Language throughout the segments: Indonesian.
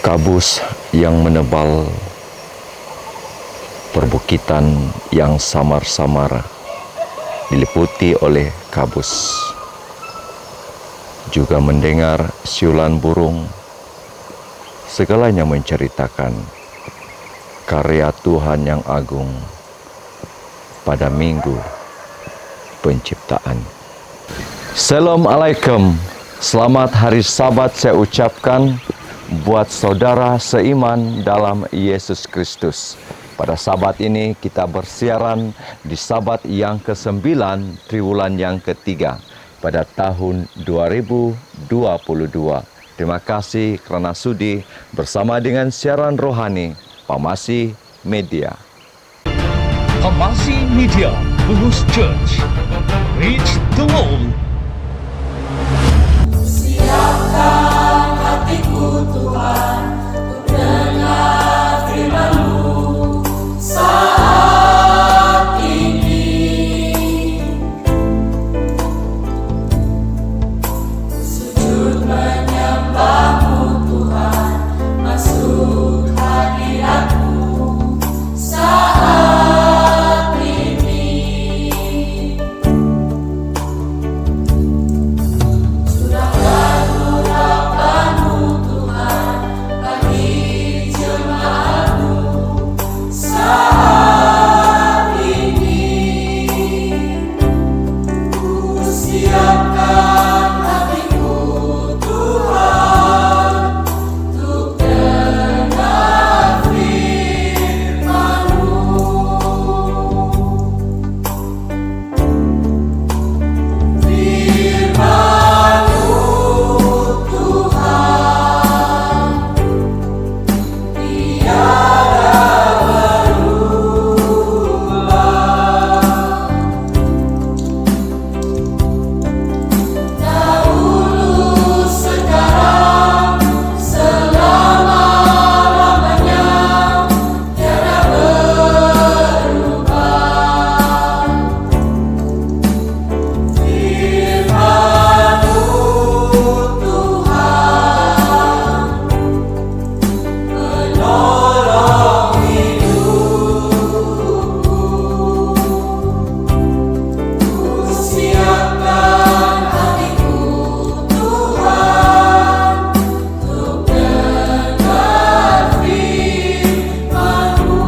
Kabus yang menebal, perbukitan yang samar-samar diliputi oleh kabus. Juga mendengar siulan burung, segalanya menceritakan karya Tuhan yang agung pada minggu penciptaan. Assalamualaikum, selamat hari Sabat saya ucapkan buat saudara seiman dalam Yesus Kristus. Pada Sabat ini kita bersiaran di Sabat yang ke-9 triwulan yang ketiga pada tahun 2022. Terima kasih kerana sudi bersama dengan siaran rohani Pamasi Media. Pamasi Media, Buhus Church. Reach the world. Siapkan hatiku Tuhan untuk dengar firman-Mu saat ini. Sujud menyembah-Mu Tuhan, masuk hadirat-Mu saat ini. Sudah lagu-Mu Tuhan bagi jemaat-Mu saat ini. Ku siapkan hatiku Tuhan untuk dengar firman-Mu. Firman-Mu Tuhan tiada berubah. Dahulu, sekarang, selama-lamanya tiada berubah. Firman-Mu Tuhan menolong hidupku. Ku siapkan hatiku Tuhan untuk dengar firman-Mu.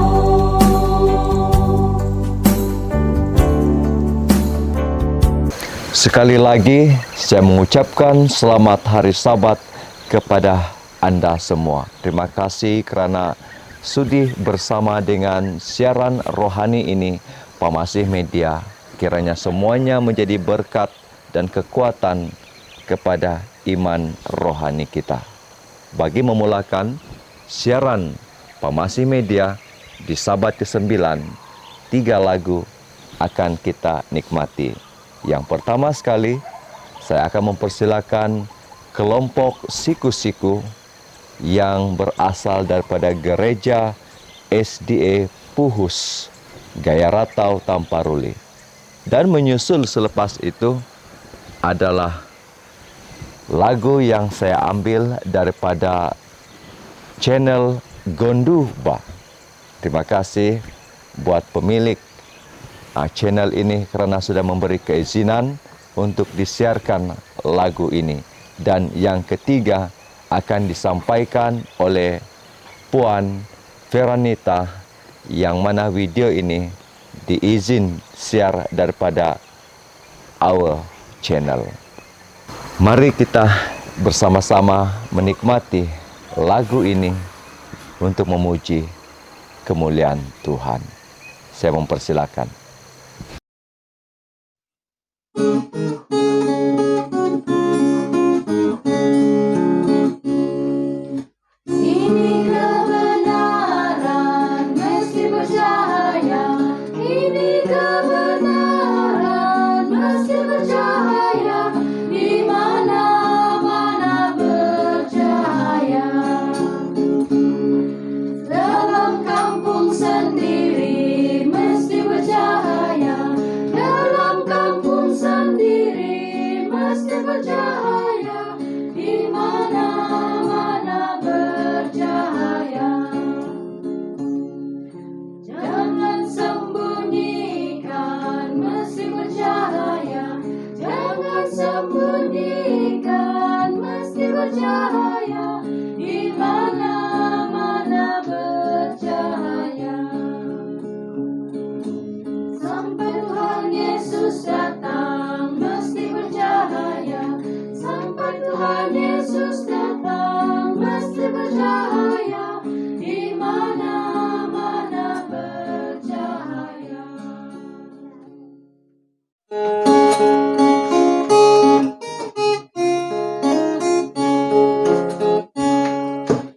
Sekali lagi saya mengucapkan selamat hari Sabat kepada Anda semua. Terima kasih kerana sudi bersama dengan siaran rohani ini Pamasi Media. Kiranya semuanya menjadi berkat dan kekuatan kepada iman rohani kita. Bagi memulakan siaran Pamasi Media di Sabat ke-9, 3 lagu akan kita nikmati. Yang pertama sekali, saya akan mempersilakan kelompok siku-siku yang berasal daripada gereja SDA Puhus, Gaya Ratau, Tamparuli. Dan menyusul selepas itu adalah lagu yang saya ambil daripada channel Gonduba. Terima kasih buat pemilik channel ini kerana sudah memberi keizinan untuk disiarkan lagu ini. Dan yang ketiga akan disampaikan oleh Puan Veranita, yang mana video ini diizin siar daripada our channel. Mari kita bersama-sama menikmati lagu ini untuk memuji kemuliaan Tuhan. Saya mempersilakan. Ini kebenaran mesti percaya. Ini kebenaran mesti percaya. Di mana-mana percaya. Dalam kampung sendiri mesti percaya. bercahaya, di mana-mana bercahaya.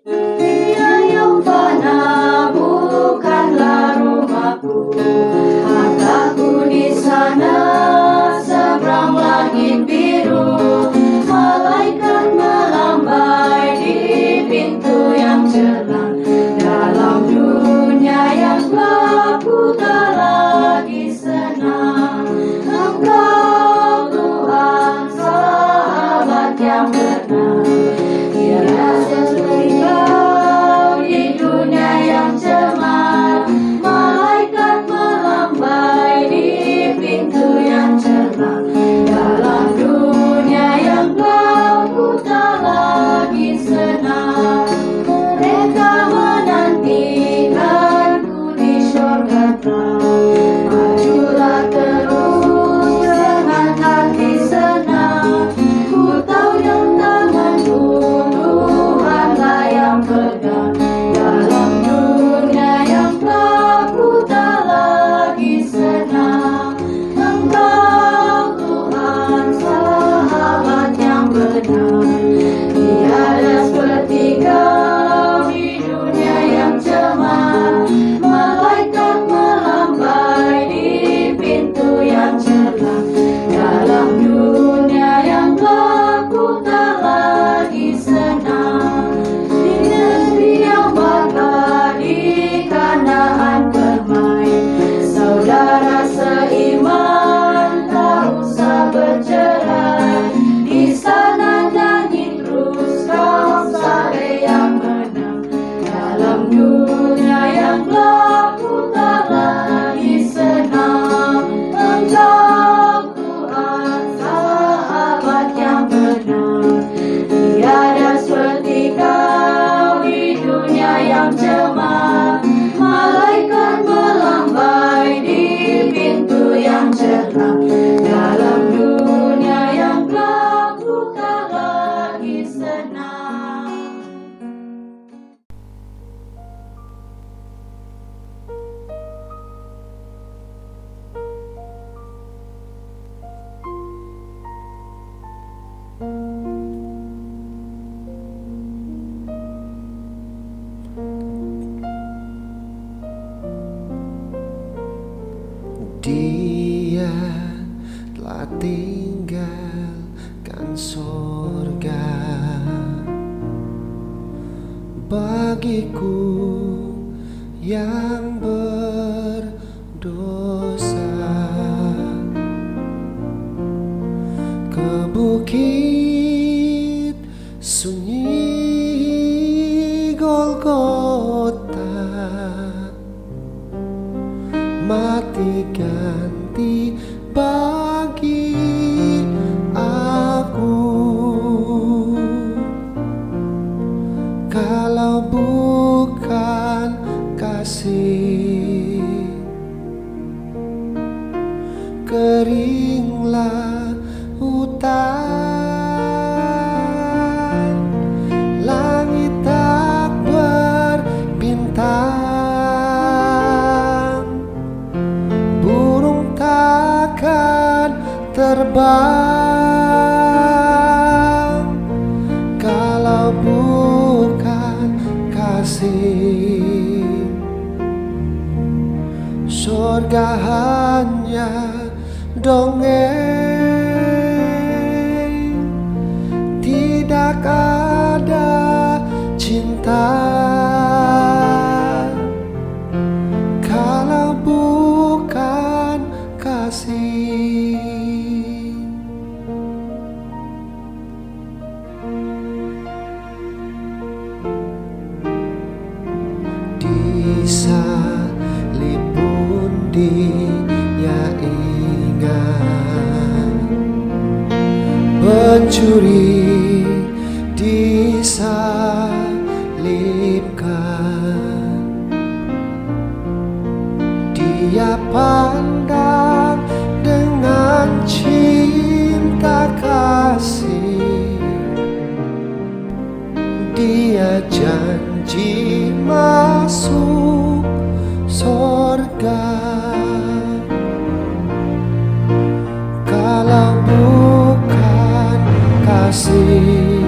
Dunia yang fana bukanlah rumahku, hartaku di sana seberang langit biru. Malaikat melambai di pintu yang cerah, dalam dunia yang gelap ku tak lagi senang. Engkau Tuhan sahabat yang benar, tiada seperti Kau di dunia yang cemar. Malaikat melambai di pintu yang cerah, dalam dunia yang gelap ku tak lagi senang. Mereka menantikanku di surga terang. Majulah terus dengan hati senang, ku tahu yang tanganku Tuhanlah yang pegang. Dalam dunia yang gelap ku tak lagi senang. Engkau Tuhan sahabat yang benar, tiada seperti Kau di dunia yang cemar. Malaikat melambai di pintu yang cerah, dalam dunia yang gelap ku tak lagi senang. Di negeri yang bakar di Kanaan bermain, saudara seiman tak usah bercerai. Di sana nyanyi terus Kau sare yang menang. Dalam dunia yang gelap ku tak lagi senang. Engkau Tuhan sahabat yang benar, tiada seperti Kau di dunia yang cemar. Malaikat melambai di pintu yang cerah, dalam dunia yang gelap ku tak lagi senang. Dia telah tinggalkan surga bagiku yang berdosa, ke bukit sunyi Golgota, mati ganti bagi aku. Kalau bukan kasih, keringlah hutan, langit tak berbintang, burung takkan terbang. Kalau bukan kasih, surga hanya dongeng, tidak ada cinta. Kalau bukan kasih, disalib pun Dia ingat, pencuri disalibkan. Dia pandang dengan cinta kasih, Dia janji masuk sorga. Kalau bukan kasih,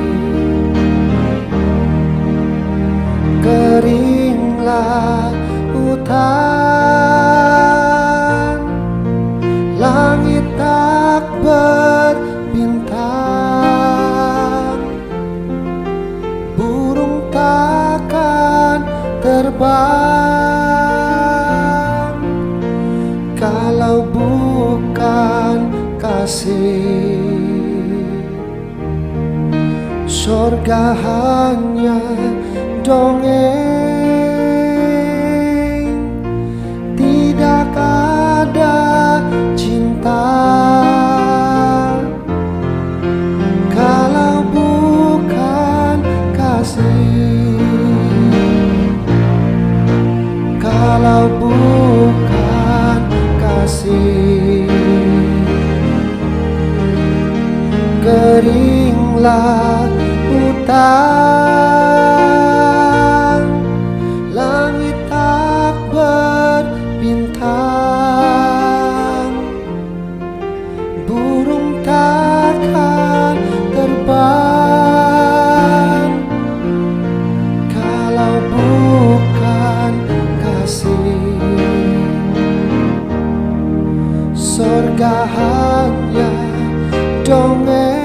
keringlah hutan, langit tak berbintang, burung takkan terbang. Kalau bukan kasih, sorga hanya dongeng, tidak ada cinta. Kalau bukan kasih, kalau bukan kasih, keringlah hutan, langit tak berbintang, burung takkan terbang. Kalau bukan kasih, sorga hanya dongeng,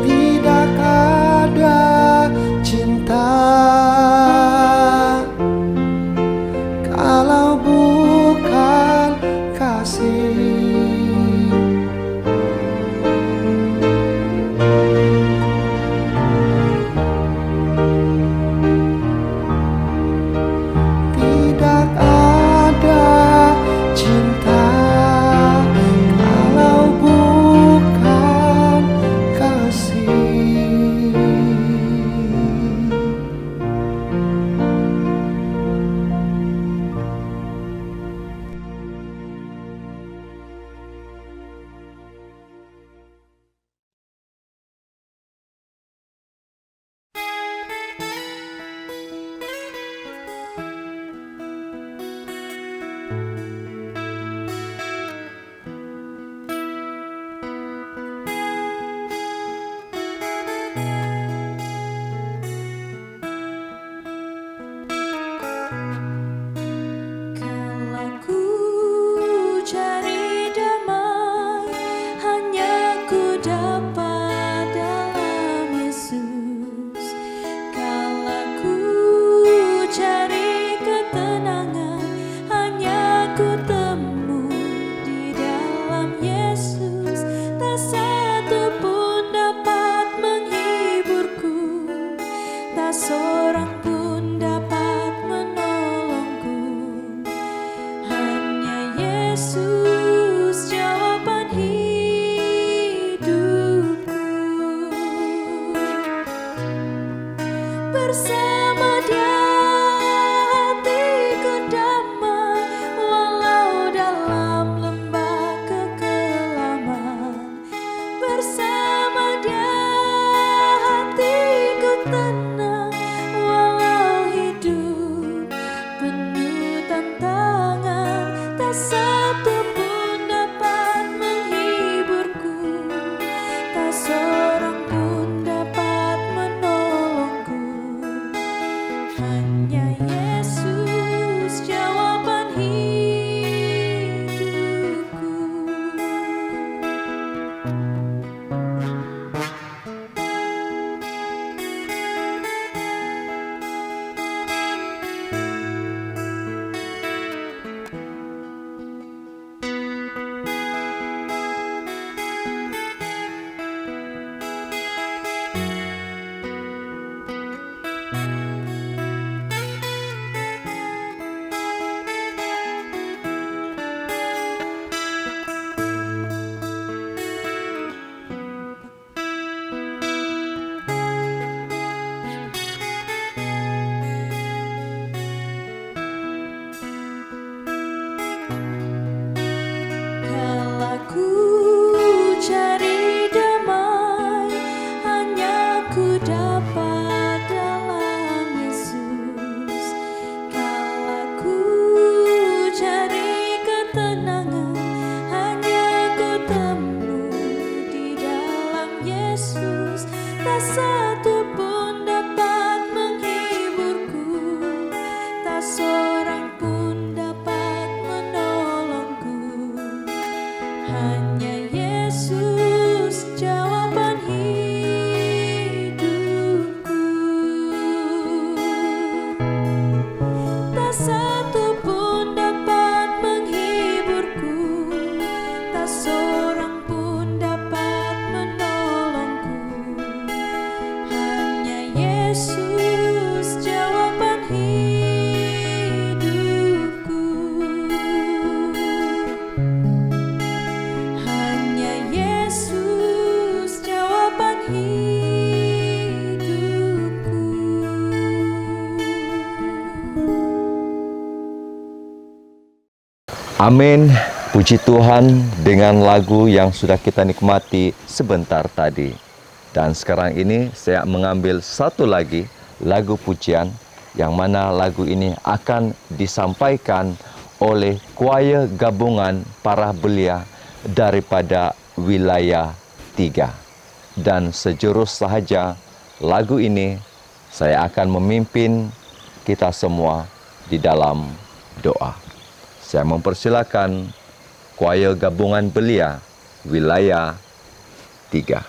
tidak ada cinta. Kalau bukan kasih, tidak ada cinta. Kalau bukan kasih. Kalau ku cari damai, hanya ku dapat dalam Yesus. Kalau ku cari ketenangan, hanya ku temu di dalam Yesus. Tak satu pun dapat menghiburku, tak seorang pun dapat menolongku. Hanya Yesus jawaban hidupku. Bersama Dia hatiku damai, walau dalam lembah kekelaman. Bersama Dia hatiku tenang, walau hidup penuh tantangan. Tak satu pun dapat menghiburku, tak seorang pun dapat menolongku. Amin. Puji Tuhan dengan lagu yang sudah kita nikmati sebentar tadi. Dan sekarang ini saya mengambil satu lagi lagu pujian yang mana lagu ini akan disampaikan oleh choir gabungan para belia daripada wilayah 3. Dan sejurus sahaja lagu ini saya akan memimpin kita semua di dalam doa. Saya mempersilakan choir gabungan belia wilayah 3.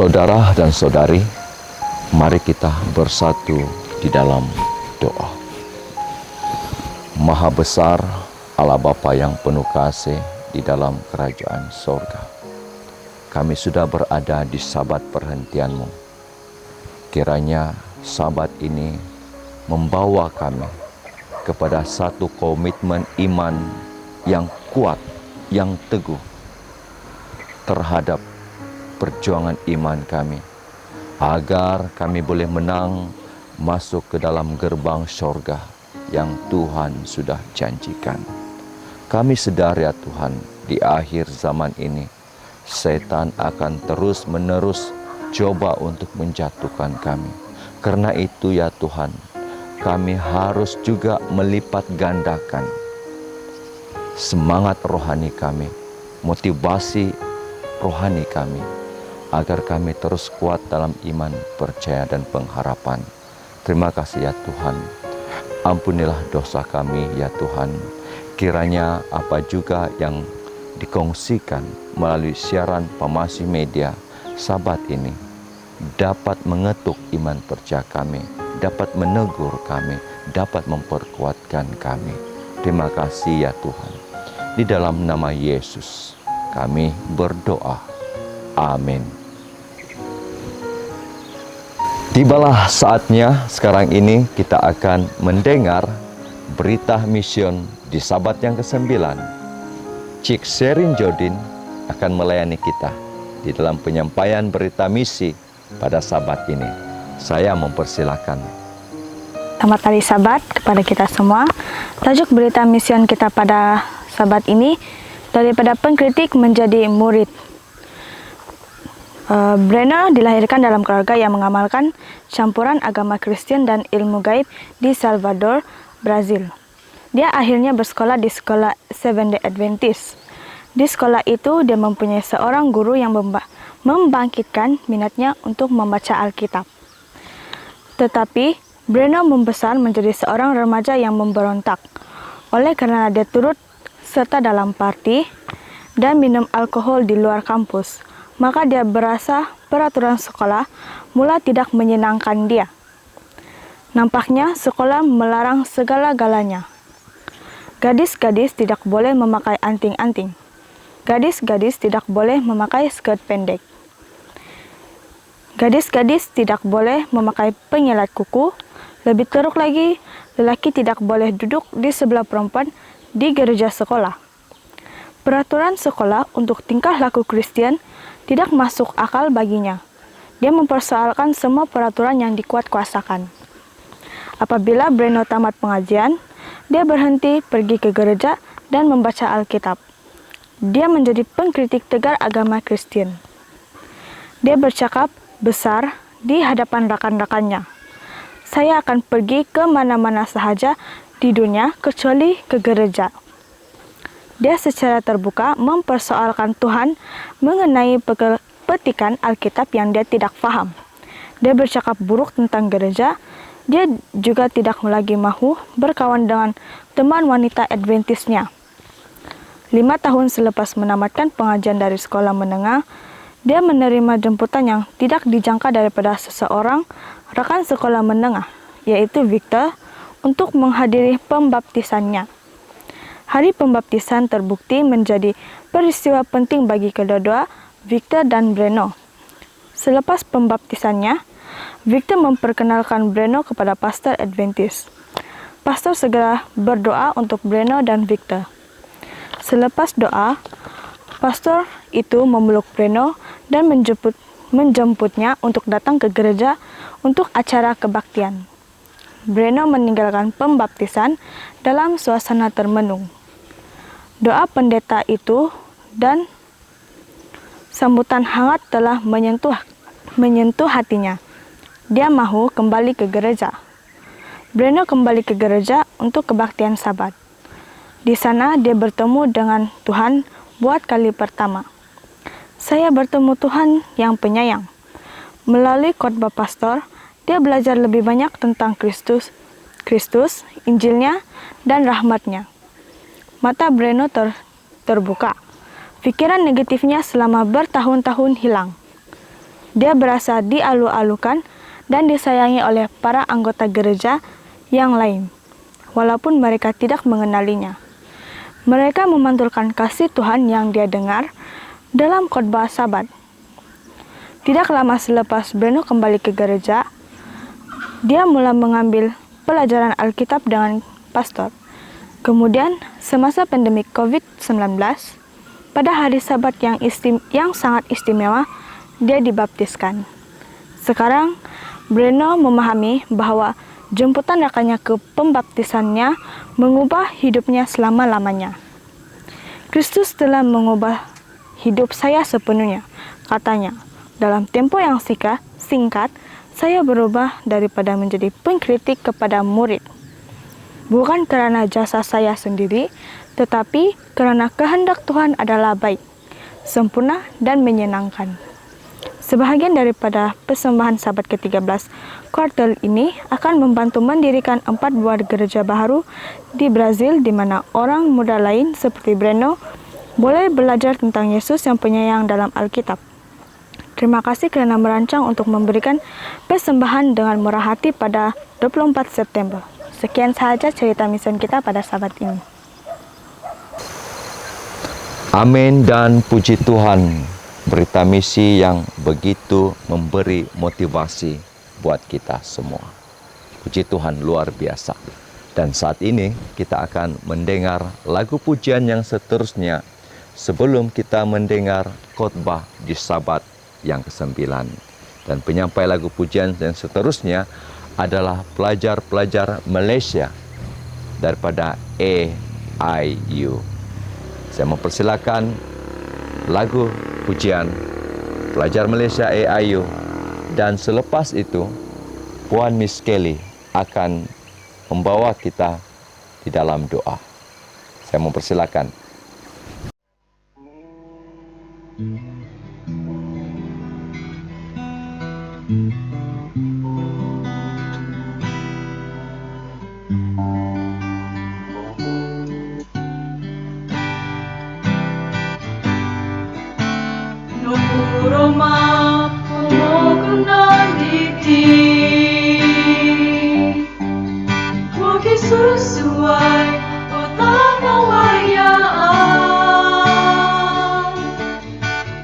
Saudara dan saudari, mari kita bersatu di dalam doa. Maha besar Allah Bapa yang penuh kasih di dalam kerajaan sorga. Kami sudah berada di sabat perhentian-Mu. Kiranya sabat ini membawa kami kepada satu komitmen iman yang kuat, yang teguh terhadap perjuangan iman kami, agar kami boleh menang masuk ke dalam gerbang sorga yang Tuhan sudah janjikan. Kami sadar ya Tuhan, di akhir zaman ini, setan akan terus-menerus coba untuk menjatuhkan kami. Karena itu ya Tuhan, kami harus juga melipat gandakan semangat rohani kami, motivasi rohani kami, agar kami terus kuat dalam iman, percaya, dan pengharapan. Terima kasih ya Tuhan. Ampunilah dosa kami ya Tuhan. Kiranya apa juga yang dikongsikan melalui siaran Pamasi Media sabat ini dapat mengetuk iman percaya kami, dapat menegur kami, dapat memperkuatkan kami. Terima kasih ya Tuhan. Di dalam nama Yesus kami berdoa. Amin. Tibalah saatnya sekarang ini kita akan mendengar berita mission di sabat yang ke-9. Cik Sherin Jodin akan melayani kita di dalam penyampaian berita misi pada sabat ini. Saya mempersilakan. Selamat hari Sabat kepada kita semua. Tajuk berita mission kita pada sabat ini, daripada pengkritik menjadi murid. Brenner dilahirkan dalam keluarga yang mengamalkan campuran agama Kristen dan ilmu gaib di Salvador, Brazil. Dia akhirnya bersekolah di sekolah Seventh-day Adventist. Di sekolah itu dia mempunyai seorang guru yang membangkitkan minatnya untuk membaca Alkitab. Tetapi Brenner membesar menjadi seorang remaja yang memberontak. Oleh karena dia turut serta dalam party dan minum alkohol di luar kampus, maka dia berasa peraturan sekolah mula tidak menyenangkan dia. Nampaknya sekolah melarang segala-galanya. Gadis-gadis tidak boleh memakai anting-anting. Gadis-gadis tidak boleh memakai skirt pendek. Gadis-gadis tidak boleh memakai pengilat kuku. Lebih teruk lagi, lelaki tidak boleh duduk di sebelah perempuan di gereja sekolah. Peraturan sekolah untuk tingkah laku Kristen tidak masuk akal baginya. Dia mempersoalkan semua peraturan yang dikuat-kuasakan. Apabila Breno tamat pengajian, dia berhenti pergi ke gereja dan membaca Alkitab. Dia menjadi pengkritik tegar agama Kristen. Dia bercakap besar di hadapan rekan-rekannya. Saya akan pergi ke mana-mana sahaja di dunia kecuali ke gereja. Dia secara terbuka mempersoalkan Tuhan mengenai petikan Alkitab yang dia tidak paham. Dia bercakap buruk tentang gereja. Dia juga tidak lagi mahu berkawan dengan teman wanita Adventisnya. 5 tahun selepas menamatkan pengajian dari sekolah menengah, dia menerima jemputan yang tidak dijangka daripada seseorang rekan sekolah menengah, yaitu Victor, untuk menghadiri pembaptisannya. Hari pembaptisan terbukti menjadi peristiwa penting bagi kedua-dua Victor dan Breno. Selepas pembaptisannya, Victor memperkenalkan Breno kepada pastor Adventis. Pastor segera berdoa untuk Breno dan Victor. Selepas doa, pastor itu memeluk Breno dan menjemputnya untuk datang ke gereja untuk acara kebaktian. Breno meninggalkan pembaptisan dalam suasana termenung. Doa pendeta itu dan sambutan hangat telah menyentuh hatinya. Dia mahu kembali ke gereja. Breno kembali ke gereja untuk kebaktian Sabat. Di sana dia bertemu dengan Tuhan buat kali pertama. Saya bertemu Tuhan yang penyayang. Melalui khotbah pastor, dia belajar lebih banyak tentang Kristus, Injilnya, dan rahmatnya. Mata Breno terbuka. Pikiran negatifnya selama bertahun-tahun hilang. Dia berasa dialu-alukan dan disayangi oleh para anggota gereja yang lain, walaupun mereka tidak mengenalinya. Mereka memantulkan kasih Tuhan yang dia dengar dalam khotbah Sabat. Tidak lama selepas Breno kembali ke gereja, dia mulai mengambil pelajaran Alkitab dengan pastor. Kemudian, semasa pandemi COVID-19, pada hari Sabat yang sangat istimewa, dia dibaptiskan. Sekarang, Breno memahami bahwa jemputan rekannya ke pembaptisannya mengubah hidupnya selama-lamanya. Kristus telah mengubah hidup saya sepenuhnya, katanya. Dalam tempo yang singkat, saya berubah daripada menjadi pengkritik kepada murid. Bukan karena jasa saya sendiri, tetapi karena kehendak Tuhan adalah baik, sempurna, dan menyenangkan. Sebahagian daripada persembahan Sabat ke-13 kuartal ini akan membantu mendirikan 4 buah gereja baru di Brazil, di mana orang muda lain seperti Breno boleh belajar tentang Yesus yang penyayang dalam Alkitab. Terima kasih kerana merancang untuk memberikan persembahan dengan murah hati pada 24 September. Sekian sahaja cerita misi kita pada Sabat ini. Amin dan puji Tuhan. Berita misi yang begitu memberi motivasi buat kita semua. Puji Tuhan luar biasa. Dan saat ini kita akan mendengar lagu pujian yang seterusnya sebelum kita mendengar khotbah di Sabat yang ke-9. Dan penyampai lagu pujian yang seterusnya adalah pelajar-pelajar Malaysia daripada AIU. Saya mempersilakan lagu pujian pelajar Malaysia AIU, dan selepas itu Puan Miss Kelly akan membawa kita di dalam doa. Saya mempersilakan. Nuroma Tuhan utama wayaan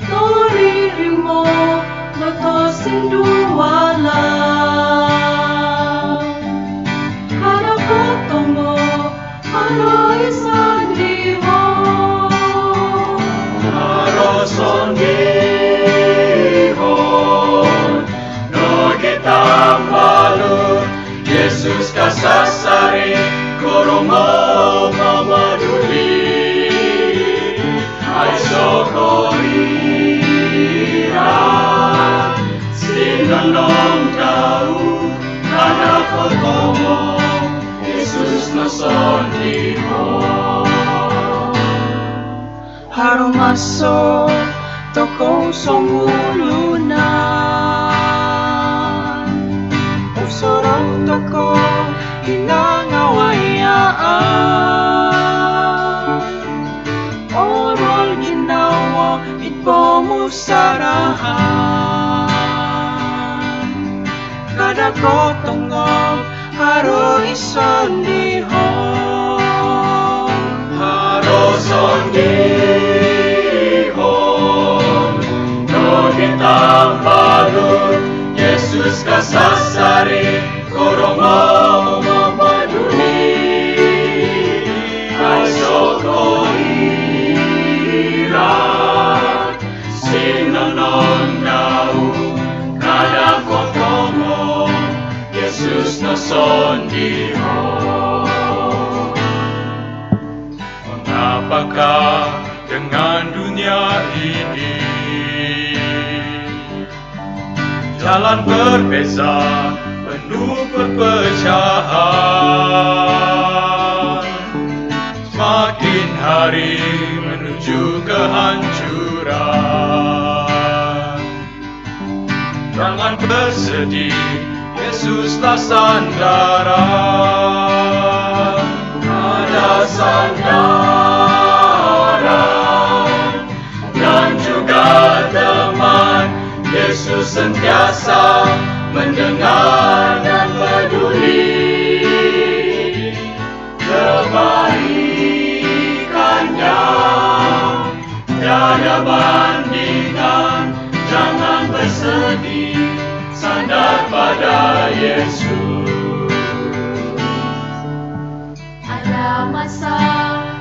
Toririmo notosin duwalang Kada kotomo aroy sandiho Arosondihon no kita malu Yesus kasasari kurumo mamaduli ay sokorira sinanong kau kada kotomo Yesus nasondihon Harumaso toko songulunan Usorong toko hinangawayaan Orol ginawa itpomusarahan Kada kotongo haro isondihon Arosondihon no kita malu Yesus kasasari kurumo mamaduli ay sokorira sinanong dau kada kotomo Yesus nasondihon Mengapakah dengan dunia ini jalan berbeza penuh perpecahan Semakin hari menuju kehancuran Jangan bersedih, Yesus tak sandaran Ada sandaran dan juga teman Yesus sentiasa mendengar dan peduli Kebaikannya tiada bandingan Jangan bersedih, sandar pada Yesus Ada masa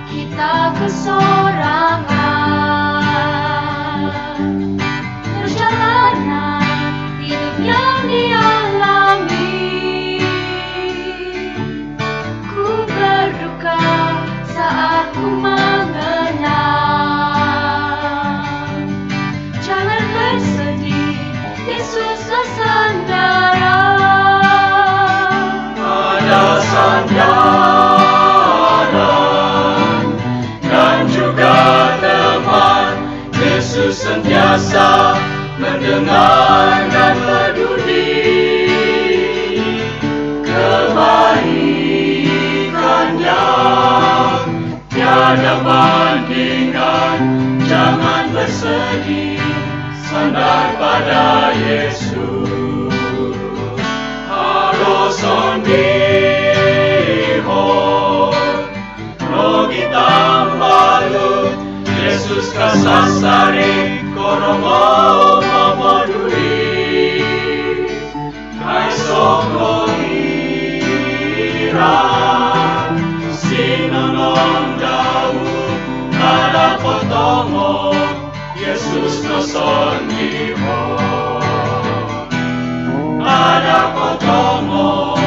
kita kesorangan Perjalanan hidup yang dialami Ku berduka saat ku mengenang Jangan bersedih, Yesus sandaran Ada sandaran dan juga teman Yesus sentiasa mendengar dan peduli Kebaikannya tiada bandingan Jangan bersedih, sandar pada Yesus Arosondihon no kita malu Yesus kasasari koromo mamaduli Kai sokorira sinanong dau kada kotomo Yesus nasondihon Kada kotomo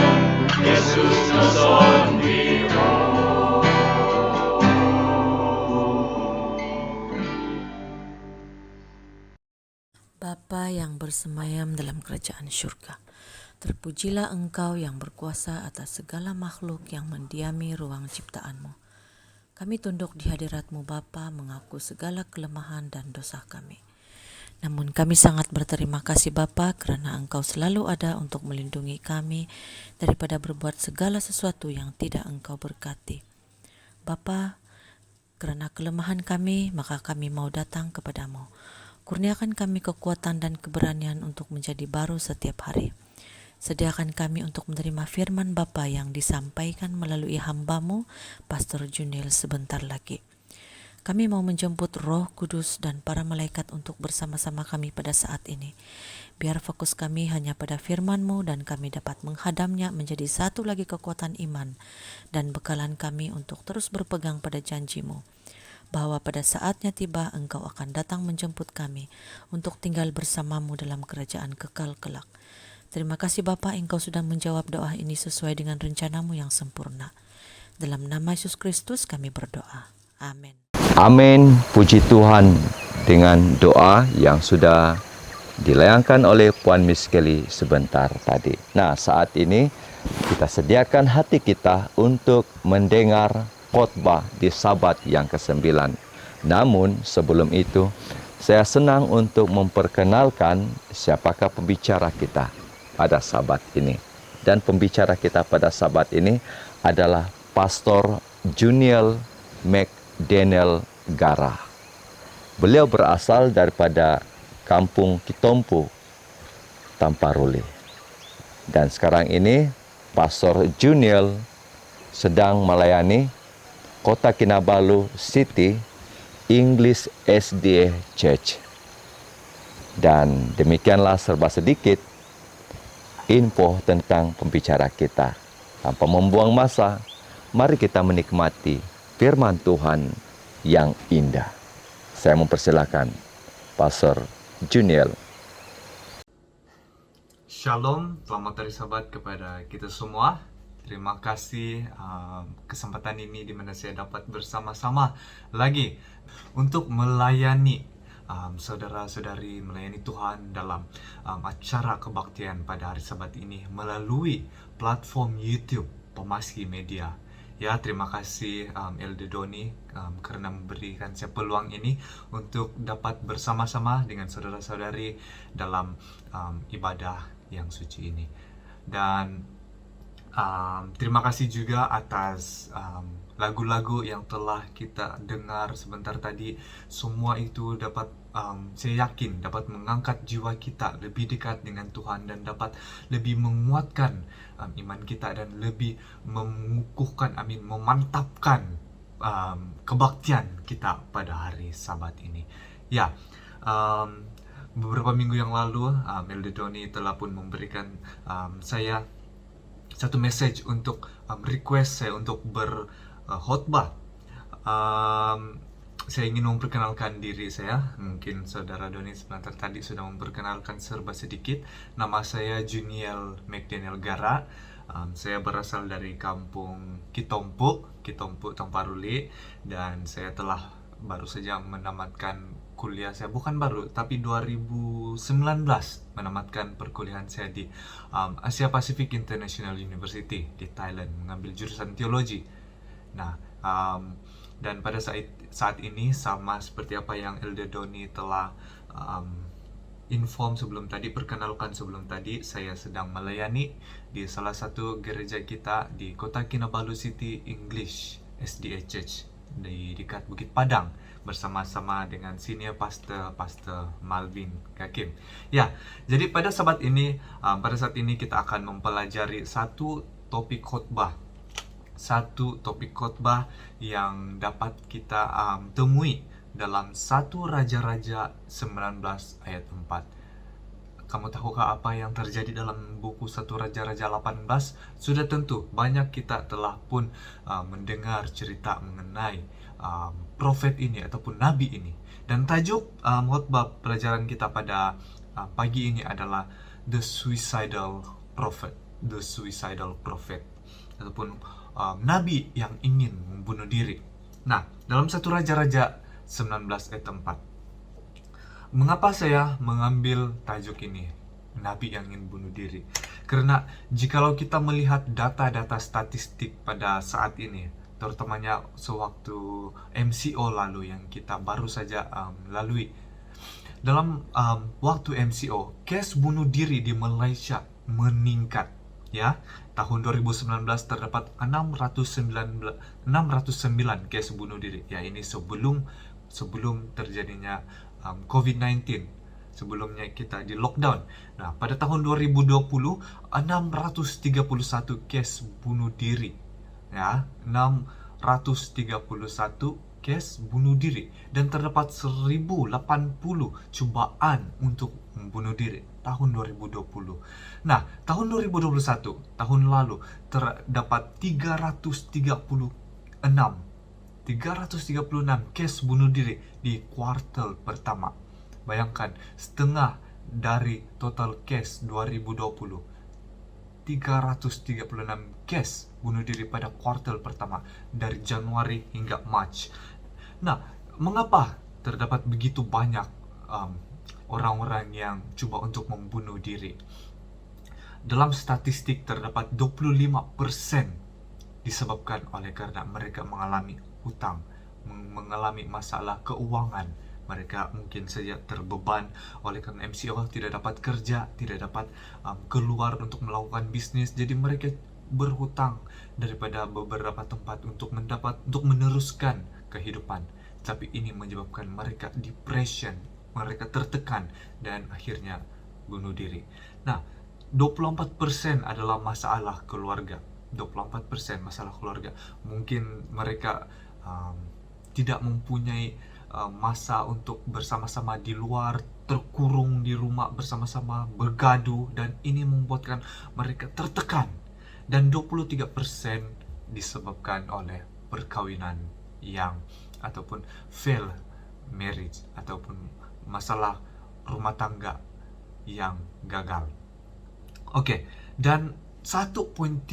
Yesus nasondihon Bapa yang bersemayam dalam kerajaan syurga, terpujilah Engkau yang berkuasa atas segala makhluk yang mendiami ruang ciptaan-Mu. Kami tunduk di hadirat-Mu Bapa, mengaku segala kelemahan dan dosa kami. Namun kami sangat berterima kasih Bapa kerana Engkau selalu ada untuk melindungi kami daripada berbuat segala sesuatu yang tidak Engkau berkati. Bapa, kerana kelemahan kami, maka kami mau datang kepadamu. Kurniakan kami kekuatan dan keberanian untuk menjadi baru setiap hari. Sediakan kami untuk menerima firman Bapa yang disampaikan melalui hamba-Mu, Pastor Juniel sebentar lagi. Kami mau menjemput Roh Kudus dan para malaikat untuk bersama-sama kami pada saat ini. Biar fokus kami hanya pada firman-Mu dan kami dapat menghadamnya menjadi satu lagi kekuatan iman dan bekalan kami untuk terus berpegang pada janji-Mu, bahwa pada saatnya tiba Engkau akan datang menjemput kami untuk tinggal bersama-Mu dalam kerajaan kekal kelak. Terima kasih Bapa, Engkau sudah menjawab doa ini sesuai dengan rencana-Mu yang sempurna. Dalam nama Yesus Kristus kami berdoa. Amin. Amin. Puji Tuhan, dengan doa yang sudah dilayangkan oleh Puan Miss Kelly sebentar tadi. Nah, saat ini kita sediakan hati kita untuk mendengar khotbah di Sabat yang ke-9. Namun sebelum itu, saya senang untuk memperkenalkan siapakah pembicara kita pada Sabat ini. Dan pembicara kita pada Sabat ini adalah Pastor Juniel McDaniel Gara. Beliau berasal daripada Kampung Kitompu, Tamparuli. Dan sekarang ini Pastor Juniel sedang melayani Kota Kinabalu City English SDA Church. Dan demikianlah serba sedikit info tentang pembicara kita. Tanpa membuang masa, mari kita menikmati firman Tuhan yang indah. Saya mempersilakan Pastor Juniel. Shalom, selamat hari Sabat kepada kita semua. Terima kasih kesempatan ini di mana saya dapat bersama-sama lagi untuk melayani saudara-saudari, melayani Tuhan dalam acara kebaktian pada hari Sabat ini melalui platform YouTube Pemaski Media. Ya, terima kasih Elder Doni karena memberikan saya peluang ini untuk dapat bersama-sama dengan saudara-saudari dalam ibadah yang suci ini. Dan terima kasih juga atas lagu-lagu yang telah kita dengar sebentar tadi. Semua itu dapat, saya yakin dapat mengangkat jiwa kita lebih dekat dengan Tuhan dan dapat lebih menguatkan iman kita dan lebih mengukuhkan, memantapkan kebaktian kita pada hari Sabat ini. Ya, beberapa minggu yang lalu Elder Doni telah pun memberikan saya satu message untuk request saya untuk berkhotbah. Saya ingin memperkenalkan diri saya. Mungkin saudara Doni sebentar tadi sudah memperkenalkan serba sedikit. Nama saya Juniel McDaniel Gara. Saya berasal dari Kampung Kitompu, Tamparuli, dan saya telah baru saja menamatkan kuliah saya, bukan baru, tapi 2019 menamatkan perkuliahan saya di Asia Pacific International University di Thailand, mengambil jurusan teologi. Nah, dan pada saat ini sama seperti apa yang Elder Doni telah perkenalkan sebelum tadi, saya sedang melayani di salah satu gereja kita di Kota Kinabalu City English SDA Church di dekat Bukit Padang bersama-sama dengan senior pastor Malvin Kakim. Ya, jadi pada saat ini kita akan mempelajari satu topik khotbah yang dapat kita temui dalam 1 Raja-Raja 19 ayat 4. Kamu tahukah apa yang terjadi dalam buku 1 Raja-Raja 18? Sudah tentu banyak kita telah pun mendengar cerita mengenai profet ini ataupun nabi ini. Dan tajuk khotbah pelajaran kita pada pagi ini adalah The Suicidal Prophet ataupun nabi yang ingin membunuh diri. Nah, dalam 1 Raja-Raja 19 ayat 4. Mengapa saya mengambil tajuk ini, nabi yang ingin bunuh diri? Karena jikalau kita melihat data-data statistik pada saat ini, terutamanya sewaktu MCO lalu yang kita baru saja lalui. Dalam waktu MCO, kes bunuh diri di Malaysia meningkat. Ya, tahun 2019 terdapat 609 kes bunuh diri. Ya, ini sebelum terjadinya COVID-19. sebelumnya kita di lockdown. Nah, pada tahun 2020 631 kes bunuh diri. Ya, 631 kes bunuh diri dan terdapat 1080 cubaan untuk membunuh diri tahun 2020. Nah, tahun 2021, tahun lalu terdapat 336 kes bunuh diri di kuartal pertama. Bayangkan, setengah dari total kes 2020. 336 kes bunuh diri pada kuartal pertama dari Januari hingga Mac. Nah, mengapa terdapat begitu banyak orang-orang yang coba untuk membunuh diri? Dalam statistik terdapat 25% disebabkan oleh karena mereka mengalami hutang, mengalami masalah keuangan. Mereka mungkin saja terbeban oleh karena MCO tidak dapat kerja, tidak dapat keluar untuk melakukan bisnis. Jadi mereka berhutang daripada beberapa tempat untuk meneruskan kehidupan. Tapi ini menyebabkan mereka depression, mereka tertekan dan akhirnya bunuh diri. Nah, 24% adalah masalah keluarga. 24% masalah keluarga. Mungkin mereka tidak mempunyai masa untuk bersama-sama di luar, terkurung di rumah bersama-sama, bergaduh, dan ini membuatkan mereka tertekan. Dan 23% disebabkan oleh perkawinan yang ataupun fail marriage ataupun masalah rumah tangga yang gagal. Oke, dan 1.3%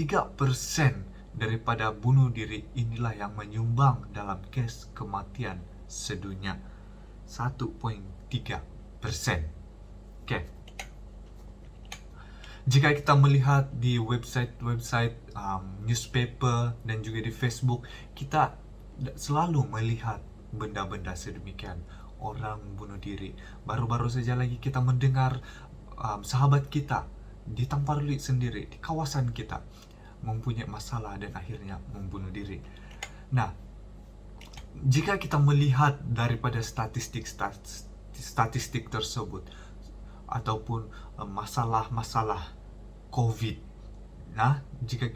daripada bunuh diri inilah yang menyumbang dalam kes kematian sedunia. 1.3%. Oke. Jika kita melihat di website newspaper dan juga di Facebook, kita selalu melihat benda-benda sedemikian, orang bunuh diri. Baru-baru saja lagi kita mendengar sahabat kita di Tamparli sendiri, di kawasan kita, mempunyai masalah dan akhirnya membunuh diri. Nah, jika kita melihat daripada statistik tersebut ataupun masalah-masalah COVID. Nah, jika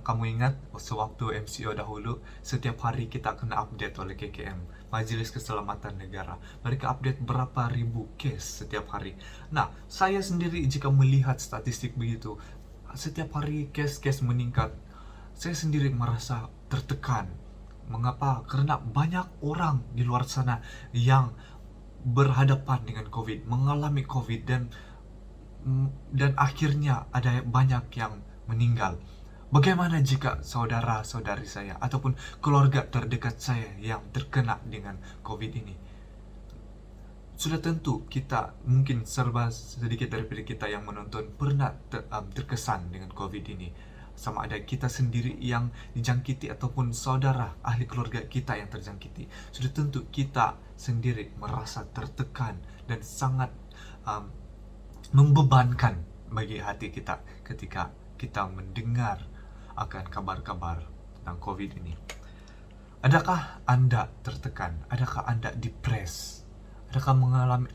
kamu ingat sewaktu MCO dahulu, setiap hari kita kena update oleh KKM, Majelis Keselamatan Negara. Mereka update berapa ribu case setiap hari. Nah, saya sendiri jika melihat statistik begitu, setiap hari case meningkat, saya sendiri merasa tertekan. Mengapa? Karena banyak orang di luar sana yang berhadapan dengan COVID, mengalami COVID, dan akhirnya ada banyak yang meninggal. Bagaimana jika saudara-saudari saya ataupun keluarga terdekat saya yang terkena dengan COVID ini? Sudah tentu kita, mungkin serba sedikit daripada kita yang menonton pernah terkesan dengan COVID ini. Sama ada kita sendiri yang dijangkiti ataupun saudara ahli keluarga kita yang terjangkiti. Sudah tentu kita sendiri merasa tertekan dan sangat membebankan bagi hati kita ketika kita mendengar akan kabar-kabar tentang COVID ini. Adakah Anda tertekan? Adakah Anda depres? Adakah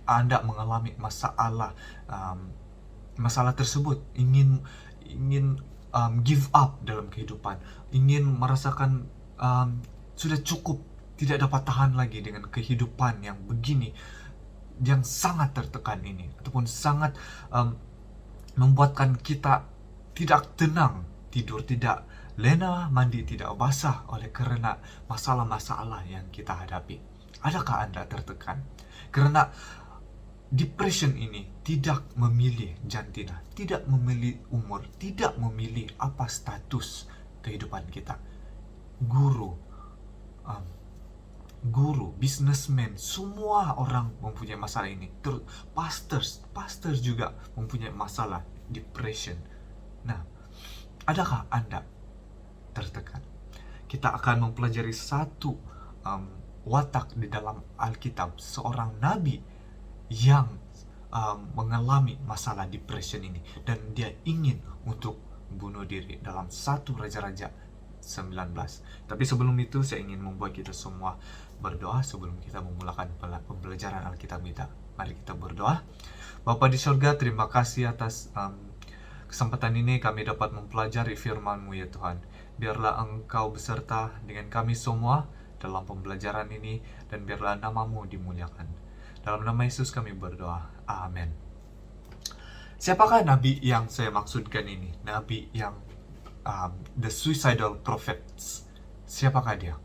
Anda mengalami masalah tersebut? Ingin give up dalam kehidupan, ingin merasakan sudah cukup, tidak dapat tahan lagi dengan kehidupan yang begini, yang sangat tertekan ini, ataupun sangat membuatkan kita tidak tenang, tidur tidak lena, mandi tidak basah oleh karena masalah-masalah yang kita hadapi. Adakah Anda tertekan? Karena depression ini tidak memilih jantina, tidak memilih umur, tidak memilih apa status kehidupan kita. Guru, businessman, semua orang mempunyai masalah ini. Pastors juga mempunyai masalah depression. Nah, adakah Anda tertekan? Kita akan mempelajari satu watak di dalam Alkitab, seorang nabi yang mengalami masalah depression ini dan dia ingin untuk bunuh diri dalam 1 Raja-Raja 19. Tapi sebelum itu saya ingin membuat kita semua berdoa sebelum kita memulakan pembelajaran Alkitab kita. Mari kita berdoa. Bapa di surga, terima kasih atas kesempatan ini kami dapat mempelajari firman-Mu ya Tuhan. Biarlah Engkau beserta dengan kami semua dalam pembelajaran ini, dan biarlah nama-Mu dimuliakan. Dalam nama Yesus kami berdoa. Amin. Siapakah nabi yang saya maksudkan ini? Nabi yang the suicidal prophets. Siapakah dia?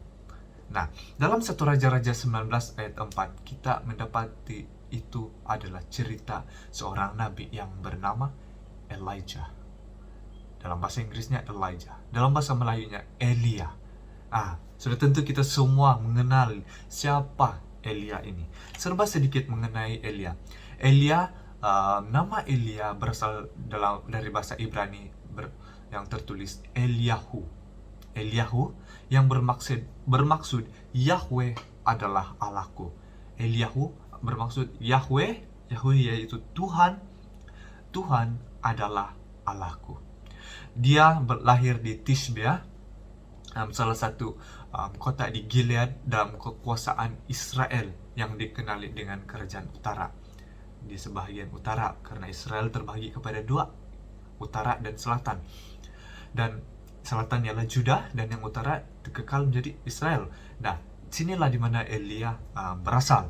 Nah, dalam 1 Raja-Raja 19 ayat 4, kita mendapati itu adalah cerita seorang nabi yang bernama Elijah. Dalam bahasa Inggrisnya Elijah, dalam bahasa Melayunya Elia. Sudah tentu kita semua mengenal siapa Elia ini. Serba sedikit mengenai Elia. Nama Elia berasal dari bahasa Ibrani yang tertulis Eliyahu. Eliyahu yang bermaksud Yahweh adalah Allahku. Eliyahu bermaksud Yahweh yaitu Tuhan. Tuhan adalah Allahku. Dia lahir di Tishbe, salah satu kota di Gilead dalam kekuasaan Israel yang dikenali dengan kerajaan utara. Di sebahagian utara, karena Israel terbagi kepada dua, utara dan selatan. Dan selatan ialah Judah, dan yang utara kekal menjadi Israel. Nah, sinilah di mana Elia berasal.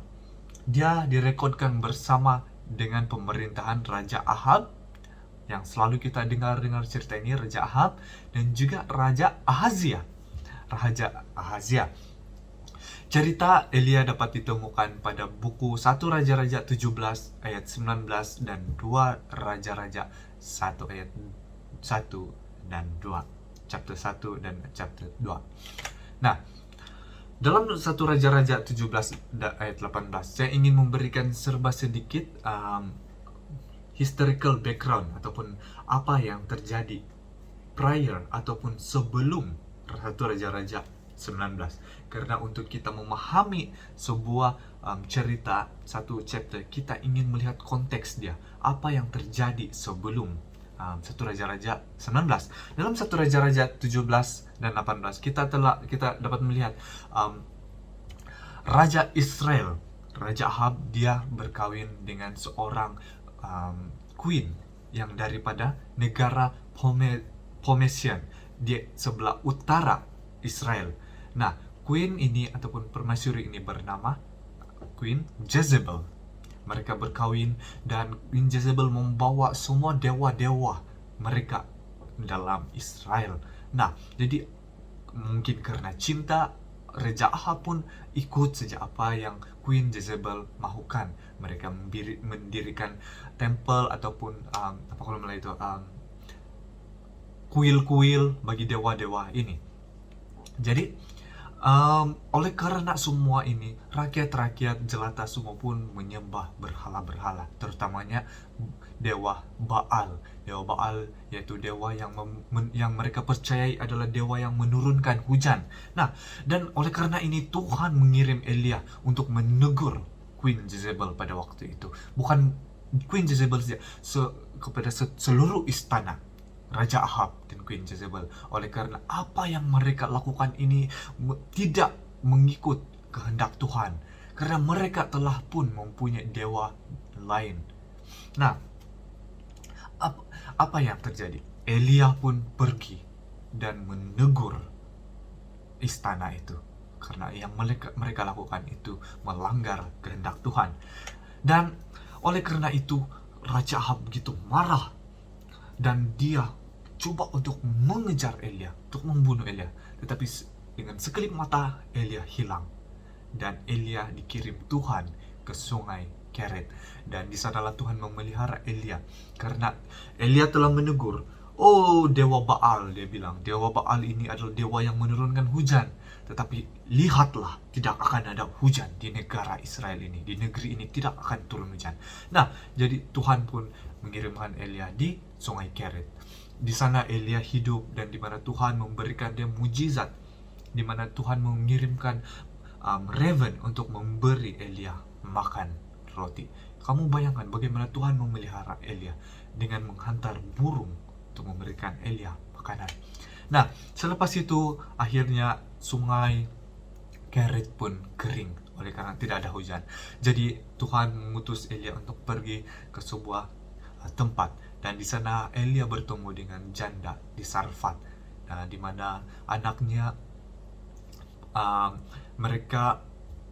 Dia direkodkan bersama dengan pemerintahan Raja Ahab, yang selalu kita dengar cerita ini, Raja Ahab, dan juga Raja Ahazia. Cerita Elia dapat ditemukan pada buku 1 Raja-Raja 17 ayat 19 dan 2 Raja-Raja 1 ayat 1 dan 2. Chapter 1 dan chapter 2. Nah, dalam 1 Raja-Raja 17 ayat 18, saya ingin memberikan serba sedikit historical background ataupun apa yang terjadi prior ataupun sebelum 1 Raja-Raja 19. Karena untuk kita memahami sebuah cerita, satu chapter, kita ingin melihat konteks dia. Apa yang terjadi sebelum 1 Raja-Raja 19. Dalam 1 Raja-Raja 17 dan 18, kita dapat melihat Raja Israel, Raja Ahab, dia berkawin dengan seorang queen yang daripada negara Pomesian di sebelah utara Israel. Nah, queen ini ataupun permaisuri ini bernama Queen Jezebel. Mereka berkawin dan Queen Jezebel membawa semua dewa-dewa mereka dalam Israel. Nah, jadi mungkin karena cinta, Raja Ahab pun ikut saja apa yang Queen Jezebel mahukan. Mereka mendirikan tempel ataupun apa kalau Melayu itu kuil-kuil bagi dewa-dewa ini. Jadi oleh karena semua ini, rakyat-rakyat jelata semua pun menyembah berhala-berhala, terutamanya dewa Baal. Dewa Baal yaitu dewa yang mereka percayai adalah dewa yang menurunkan hujan. Nah, dan oleh karena ini Tuhan mengirim Elia untuk menegur Queen Jezebel pada waktu itu. Bukan Queen Jezebel saja, kepada seluruh istana Raja Ahab dan Queen Jezebel. Oleh karena apa yang mereka lakukan ini tidak mengikut kehendak Tuhan, karena mereka telah pun mempunyai dewa lain. Nah, apa yang terjadi? Elia pun pergi dan menegur istana itu, karena yang mereka lakukan itu melanggar kehendak Tuhan. Dan oleh karena itu Raja Ahab begitu marah, dan dia coba untuk mengejar Elia, untuk membunuh Elia. Tetapi dengan sekelip mata Elia hilang, dan Elia dikirim Tuhan ke sungai Keret. Dan di sanalah Tuhan memelihara Elia, karena Elia telah menegur, "Oh, dewa Baal," dia bilang, "dewa Baal ini adalah dewa yang menurunkan hujan. Tetapi lihatlah, tidak akan ada hujan di negara Israel ini, di negeri ini tidak akan turun hujan." Nah, jadi Tuhan pun mengirimkan Elia di sungai Keret. Di sana Elia hidup, dan di mana Tuhan memberikan dia mujizat, di mana Tuhan mengirimkan raven untuk memberi Elia makan roti. Kamu bayangkan bagaimana Tuhan memelihara Elia dengan menghantar burung untuk memberikan Elia makanan. Nah, selepas itu akhirnya sungai Kerit pun kering oleh karena tidak ada hujan. Jadi Tuhan mengutus Elia untuk pergi ke sebuah tempat, dan di sana Elia bertemu dengan janda di Sarfat, di mana anaknya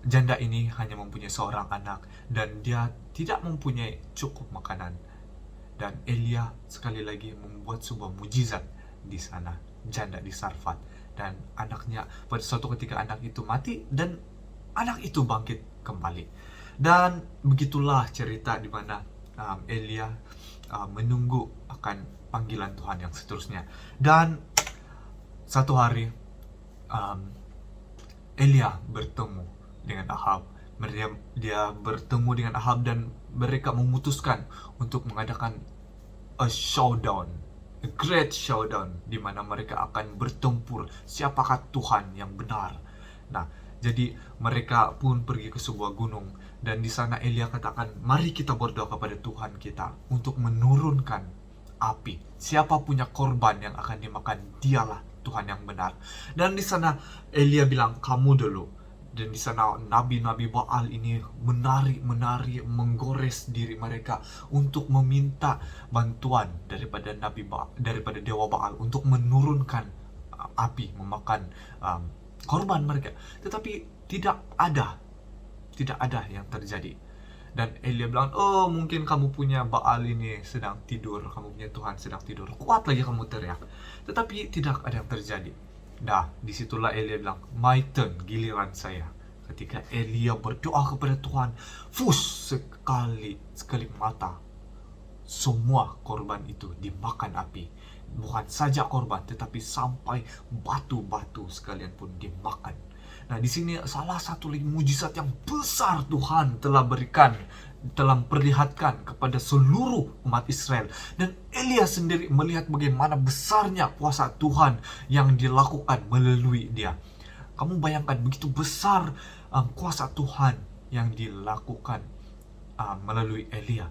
janda ini hanya mempunyai seorang anak dan dia tidak mempunyai cukup makanan. Dan Elia sekali lagi membuat sebuah mujizat di sana, janda di Sarfat, dan anaknya pada suatu ketika anak itu mati dan anak itu bangkit kembali. Dan begitulah cerita di mana Elia menunggu akan panggilan Tuhan yang seterusnya. Dan satu hari Elia bertemu dengan Ahab. Dia bertemu dengan Ahab dan mereka memutuskan untuk mengadakan a showdown, a great showdown, di mana mereka akan bertempur siapakah Tuhan yang benar. Nah, jadi mereka pun pergi ke sebuah gunung, dan di sana Elia katakan, mari kita berdoa kepada Tuhan kita untuk menurunkan api. Siapa punya korban yang akan dimakan, dialah Tuhan yang benar. Dan di sana Elia bilang, kamu dulu. Dan di sana nabi-nabi Baal ini menari, menggores diri mereka untuk meminta bantuan daripada Dewa Baal untuk menurunkan api memakan korban mereka. Tetapi tidak ada yang terjadi. Dan Elia bilang, oh mungkin kamu punya Baal ini sedang tidur, kamu punya Tuhan sedang tidur, kuat lagi kamu teriak. Tetapi tidak ada yang terjadi. Nah, disitulah Elia bilang, my turn, giliran saya. Ketika Elia berdoa kepada Tuhan, sekali mata, semua korban itu dimakan api. Bukan saja korban, tetapi sampai batu-batu sekalian pun dimakan. Nah, di sini salah satu lagi mujizat yang besar Tuhan telah perlihatkan kepada seluruh umat Israel. Dan Elia sendiri melihat bagaimana besarnya kuasa Tuhan yang dilakukan melalui dia. Kamu bayangkan begitu besar kuasa Tuhan yang dilakukan melalui Elia.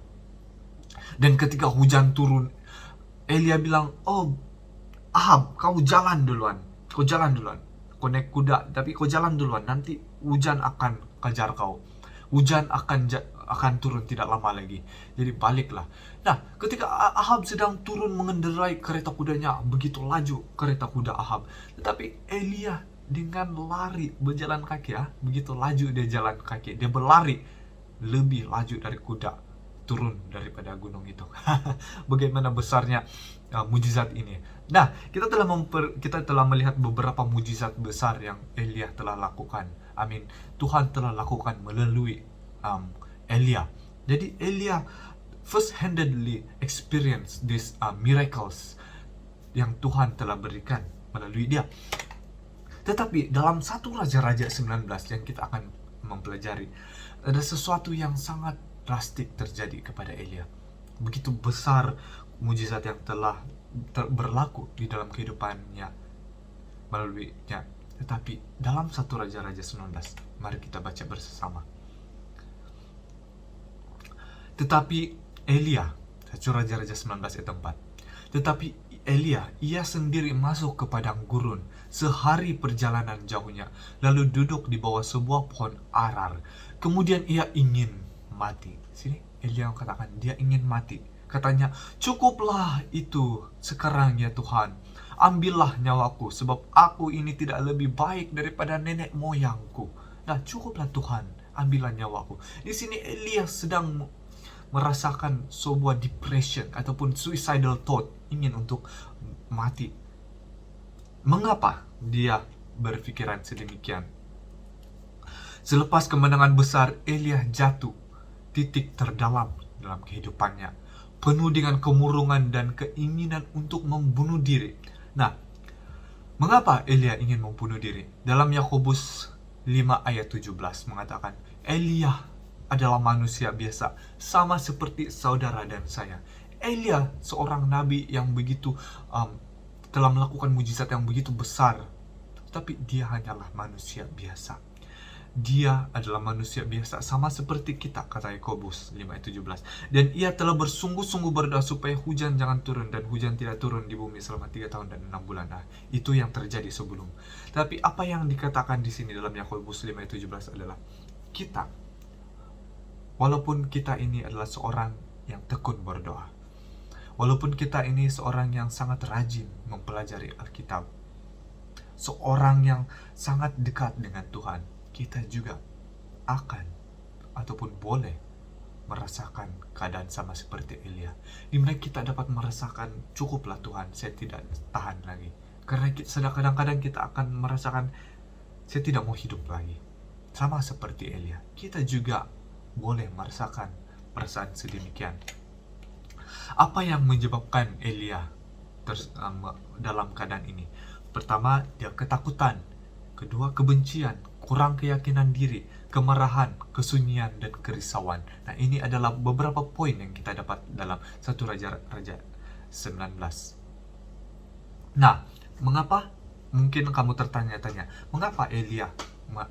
Dan ketika hujan turun, Elia bilang, oh Ahab, kau jalan duluan. Kau naik kuda, tapi kau jalan duluan. Nanti hujan akan kejar kau. Hujan akan turun tidak lama lagi. Jadi baliklah. Nah, ketika Ahab sedang turun mengendarai kereta kudanya, begitu laju kereta kuda Ahab. Tetapi Elia dengan lari berjalan kaki, begitu laju dia jalan kaki. Dia berlari lebih laju dari kuda turun daripada gunung itu. Bagaimana besarnya mujizat ini. Nah, kita telah melihat beberapa mujizat besar yang Elia telah lakukan. Amin. Tuhan telah lakukan melalui Elia. Jadi Elia first-handedly experience these miracles yang Tuhan telah berikan melalui dia. Tetapi dalam 1 Raja-Raja 19 yang kita akan mempelajari, ada sesuatu yang sangat drastik terjadi kepada Elia. Begitu besar mujizat yang telah berlaku di dalam kehidupannya melaluinya. Tetapi dalam 1 Raja-Raja 19, mari kita baca bersama. Tetapi Elia, 1 Raja-Raja 19 ayat 4. Tetapi Elia, ia sendiri masuk ke padang gurun sehari perjalanan jauhnya, lalu duduk di bawah sebuah pohon arar. Kemudian ia ingin mati. Sini Elia katakan dia ingin mati. Katanya, cukuplah itu sekarang ya Tuhan. Ambillah nyawaku, sebab aku ini tidak lebih baik daripada nenek moyangku. Nah, cukuplah Tuhan, ambillah nyawaku. Di sini Elia sedang merasakan sebuah depression ataupun suicidal thought, ingin untuk mati. Mengapa dia berpikiran sedemikian? Selepas kemenangan besar, Elia jatuh titik terdalam dalam kehidupannya, penuh dengan kemurungan dan keinginan untuk membunuh diri. Nah, mengapa Elia ingin membunuh diri? Dalam Yakobus 5 ayat 17 mengatakan, Elia adalah manusia biasa, sama seperti saudara dan saya. Elia seorang nabi yang begitu telah melakukan mujizat yang begitu besar, tapi dia hanyalah manusia biasa. dia adalah manusia biasa sama seperti kita, kata Yakobus 5 ayat 17. Dan ia telah bersungguh-sungguh berdoa supaya hujan jangan turun, dan hujan tidak turun di bumi selama 3 tahun dan 6 bulan. Nah, itu yang terjadi sebelum. Tapi apa yang dikatakan di sini dalam Yakobus 5 ayat 17 adalah kita, walaupun kita ini adalah seorang yang tekun berdoa, walaupun kita ini seorang yang sangat rajin mempelajari Alkitab, seorang yang sangat dekat dengan Tuhan, kita juga akan ataupun boleh merasakan keadaan sama seperti Elia, di mana kita dapat merasakan, cukuplah Tuhan, saya tidak tahan lagi. Karena kadang-kadang kita akan merasakan, saya tidak mau hidup lagi. Sama seperti Elia, kita juga boleh merasakan perasaan sedemikian. Apa yang menyebabkan Elia dalam keadaan ini? Pertama, dia ketakutan. Kedua, kebencian, kurang keyakinan diri, kemarahan, kesunyian, dan kerisauan. Nah, ini adalah beberapa poin yang kita dapat dalam 1 Raja-Raja 19. Nah, mengapa? Mungkin kamu tertanya-tanya, mengapa Elia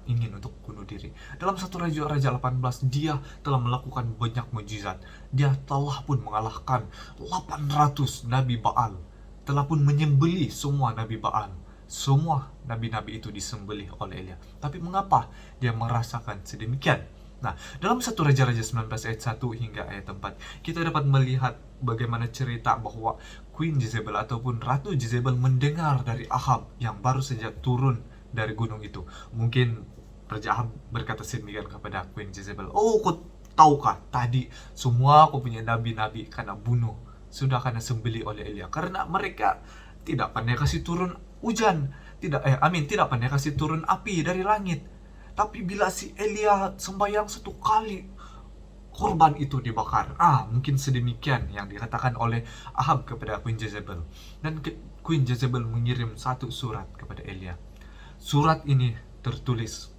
ingin untuk bunuh diri? Dalam 1 Raja-Raja 18, dia telah melakukan banyak mukjizat. Dia telah pun mengalahkan 800 Nabi Baal. Telah pun menyembelih semua Nabi Baal. Semua nabi-nabi itu disembelih oleh Elia. Tapi mengapa dia merasakan sedemikian? Nah, dalam 1 Raja-Raja 19 ayat 1 hingga ayat 4, kita dapat melihat bagaimana cerita bahwa Queen Jezebel ataupun Ratu Jezebel mendengar dari Ahab yang baru saja turun dari gunung itu. Mungkin Raja Ahab berkata sedemikian kepada Queen Jezebel, "Oh, kau tahukah tadi semua kau punya nabi-nabi karena karena sembelih oleh Elia, karena mereka tidak pandai kasih turun hujan, tidak pandai kasih turun api dari langit. Tapi bila si Elia sembahyang 1 kali, korban itu dibakar." Mungkin sedemikian yang dikatakan oleh Ahab kepada Queen Jezebel. Dan Queen Jezebel mengirim 1 surat kepada Elia. Surat ini tertulis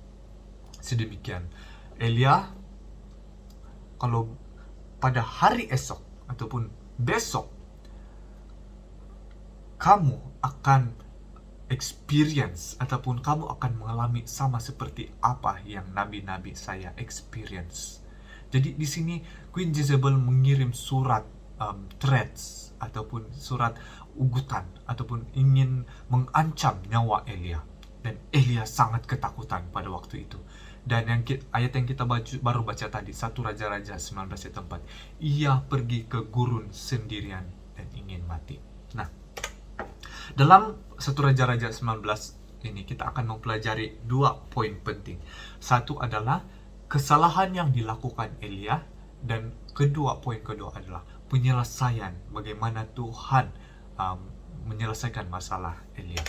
sedemikian, "Elia, kalau pada hari esok ataupun besok kamu akan experience ataupun kamu akan mengalami sama seperti apa yang nabi-nabi saya experience." Jadi di sini Queen Jezebel mengirim surat threats ataupun surat ugutan ataupun ingin mengancam nyawa Elia. Dan Elia sangat ketakutan pada waktu itu. Dan ayat yang kita baru baca tadi, 1 Raja-Raja 19 ayat 4, ia pergi ke gurun sendirian dan ingin mati. Nah, dalam 1 Raja-Raja 19 ini kita akan mempelajari 2 poin penting. Satu adalah kesalahan yang dilakukan Elia, dan poin kedua adalah penyelesaian, bagaimana Tuhan menyelesaikan masalah Elia.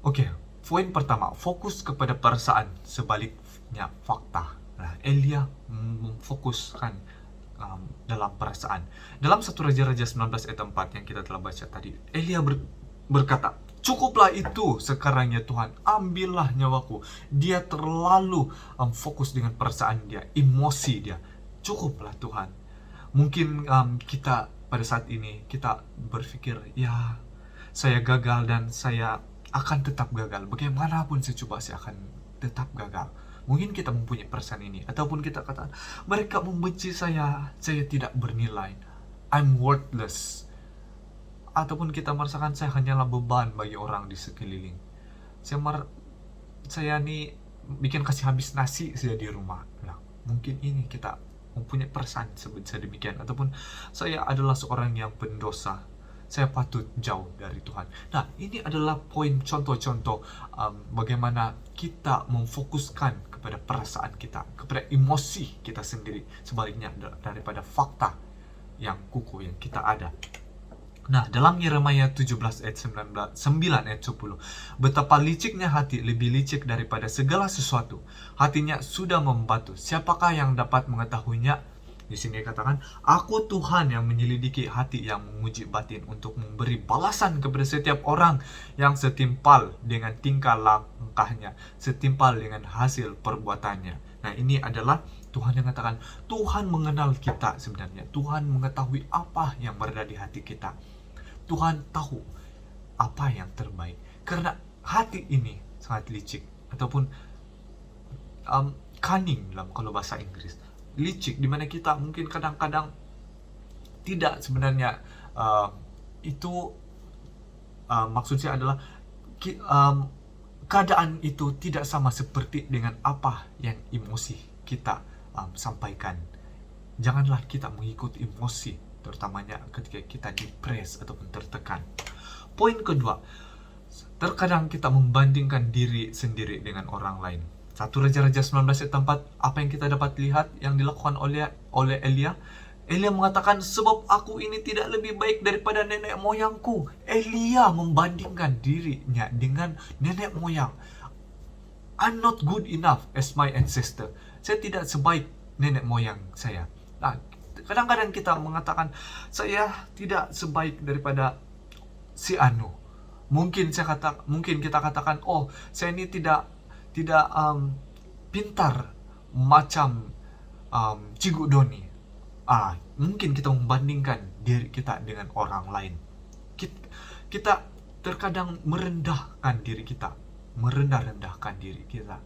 Oke, poin pertama, fokus kepada perasaan, sebaliknya fakta. Nah, Elia memfokuskan dalam perasaan. Dalam 1 Raja-Raja 19 ayat 4 yang kita telah baca tadi, Elia berkata, "Cukuplah itu sekarang ya Tuhan, ambillah nyawaku." Dia terlalu fokus dengan perasaan dia, emosi dia. Cukuplah Tuhan. Mungkin kita pada saat ini, kita berpikir, ya saya gagal dan saya akan tetap gagal. Bagaimanapun saya coba, saya akan tetap gagal. Mungkin kita mempunyai perasaan ini. Ataupun kita katakan, mereka membenci saya tidak bernilai, I'm worthless. Ataupun kita merasakan saya hanyalah beban bagi orang di sekeliling. Saya nih bikin kasih habis nasi saja di rumah. Nah, mungkin ini kita mempunyai perasaan sedemikian. Ataupun saya adalah seorang yang pendosa, saya patut jauh dari Tuhan. Nah, ini adalah poin contoh-contoh bagaimana kita memfokuskan kepada perasaan kita, kepada emosi kita sendiri, sebaliknya daripada fakta yang kukuh yang kita ada. Nah, dalam Yeremia 17 ayat 9 ayat 10, betapa liciknya hati, lebih licik daripada segala sesuatu. Hatinya sudah membatu, siapakah yang dapat mengetahuinya? Di sini dikatakan, aku Tuhan yang menyelidiki hati, yang menguji batin, untuk memberi balasan kepada setiap orang yang setimpal dengan tingkah langkahnya, setimpal dengan hasil perbuatannya. Nah, ini adalah Tuhan yang mengatakan, Tuhan mengenal kita sebenarnya. Tuhan mengetahui apa yang berada di hati kita. Tuhan tahu apa yang terbaik. Karena hati ini sangat licik, ataupun cunning kalau bahasa Inggris, licik, dimana kita mungkin kadang-kadang tidak sebenarnya itu maksud saya adalah keadaan itu tidak sama seperti dengan apa yang emosi kita sampaikan. Janganlah kita mengikuti emosi, terutamanya ketika kita depres ataupun tertekan. Poin kedua, terkadang kita membandingkan diri sendiri dengan orang lain. 1 Raja-Raja 19 ayat 4, apa yang kita dapat lihat yang dilakukan oleh Elia? Elia mengatakan, sebab aku ini tidak lebih baik daripada nenek moyangku. Elia membandingkan dirinya dengan nenek moyang. I'm not good enough as my ancestor. Saya tidak sebaik nenek moyang saya. Nah, kadang-kadang kita mengatakan, saya tidak sebaik daripada si Anu. Mungkin kita katakan, oh, saya ini tidak pintar macam Cikgu Doni. Mungkin kita membandingkan diri kita dengan orang lain. Kita terkadang merendahkan diri kita, merendah-rendahkan diri kita,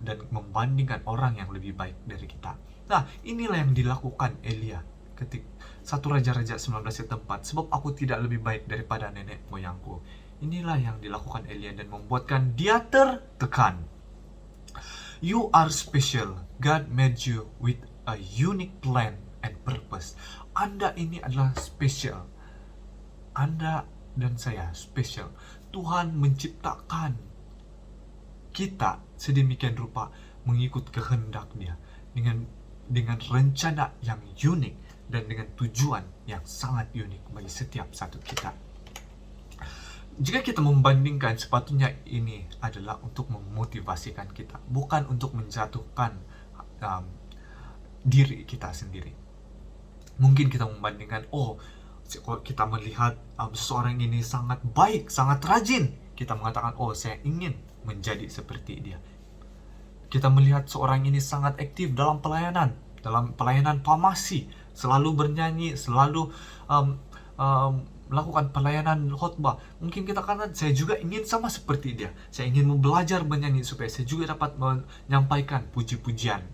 dan membandingkan orang yang lebih baik dari kita. Nah, inilah yang dilakukan Elia ketika 1 Raja-Raja 19 ayat 4, sebab aku tidak lebih baik daripada nenek moyangku. Inilah yang dilakukan Elia dan membuatkan dia tertekan. You are special. God made you with a unique plan and purpose. Anda ini adalah spesial. Anda dan saya spesial. Tuhan menciptakan kita sedemikian rupa mengikut kehendak Dia dengan rencana yang unik dan dengan tujuan yang sangat unik bagi setiap satu kita. Jika kita membandingkan, sepatutnya ini adalah untuk memotivasikan kita, bukan untuk menjatuhkan diri kita sendiri. Mungkin kita membandingkan, oh, kita melihat seseorang ini sangat baik, sangat rajin, kita mengatakan, oh, saya ingin menjadi seperti dia. Kita melihat seorang ini sangat aktif dalam pelayanan pamasi, selalu bernyanyi, selalu melakukan pelayanan khotbah. Mungkin kita katakan, saya juga ingin sama seperti dia. Saya ingin belajar bernyanyi supaya saya juga dapat menyampaikan puji-pujian.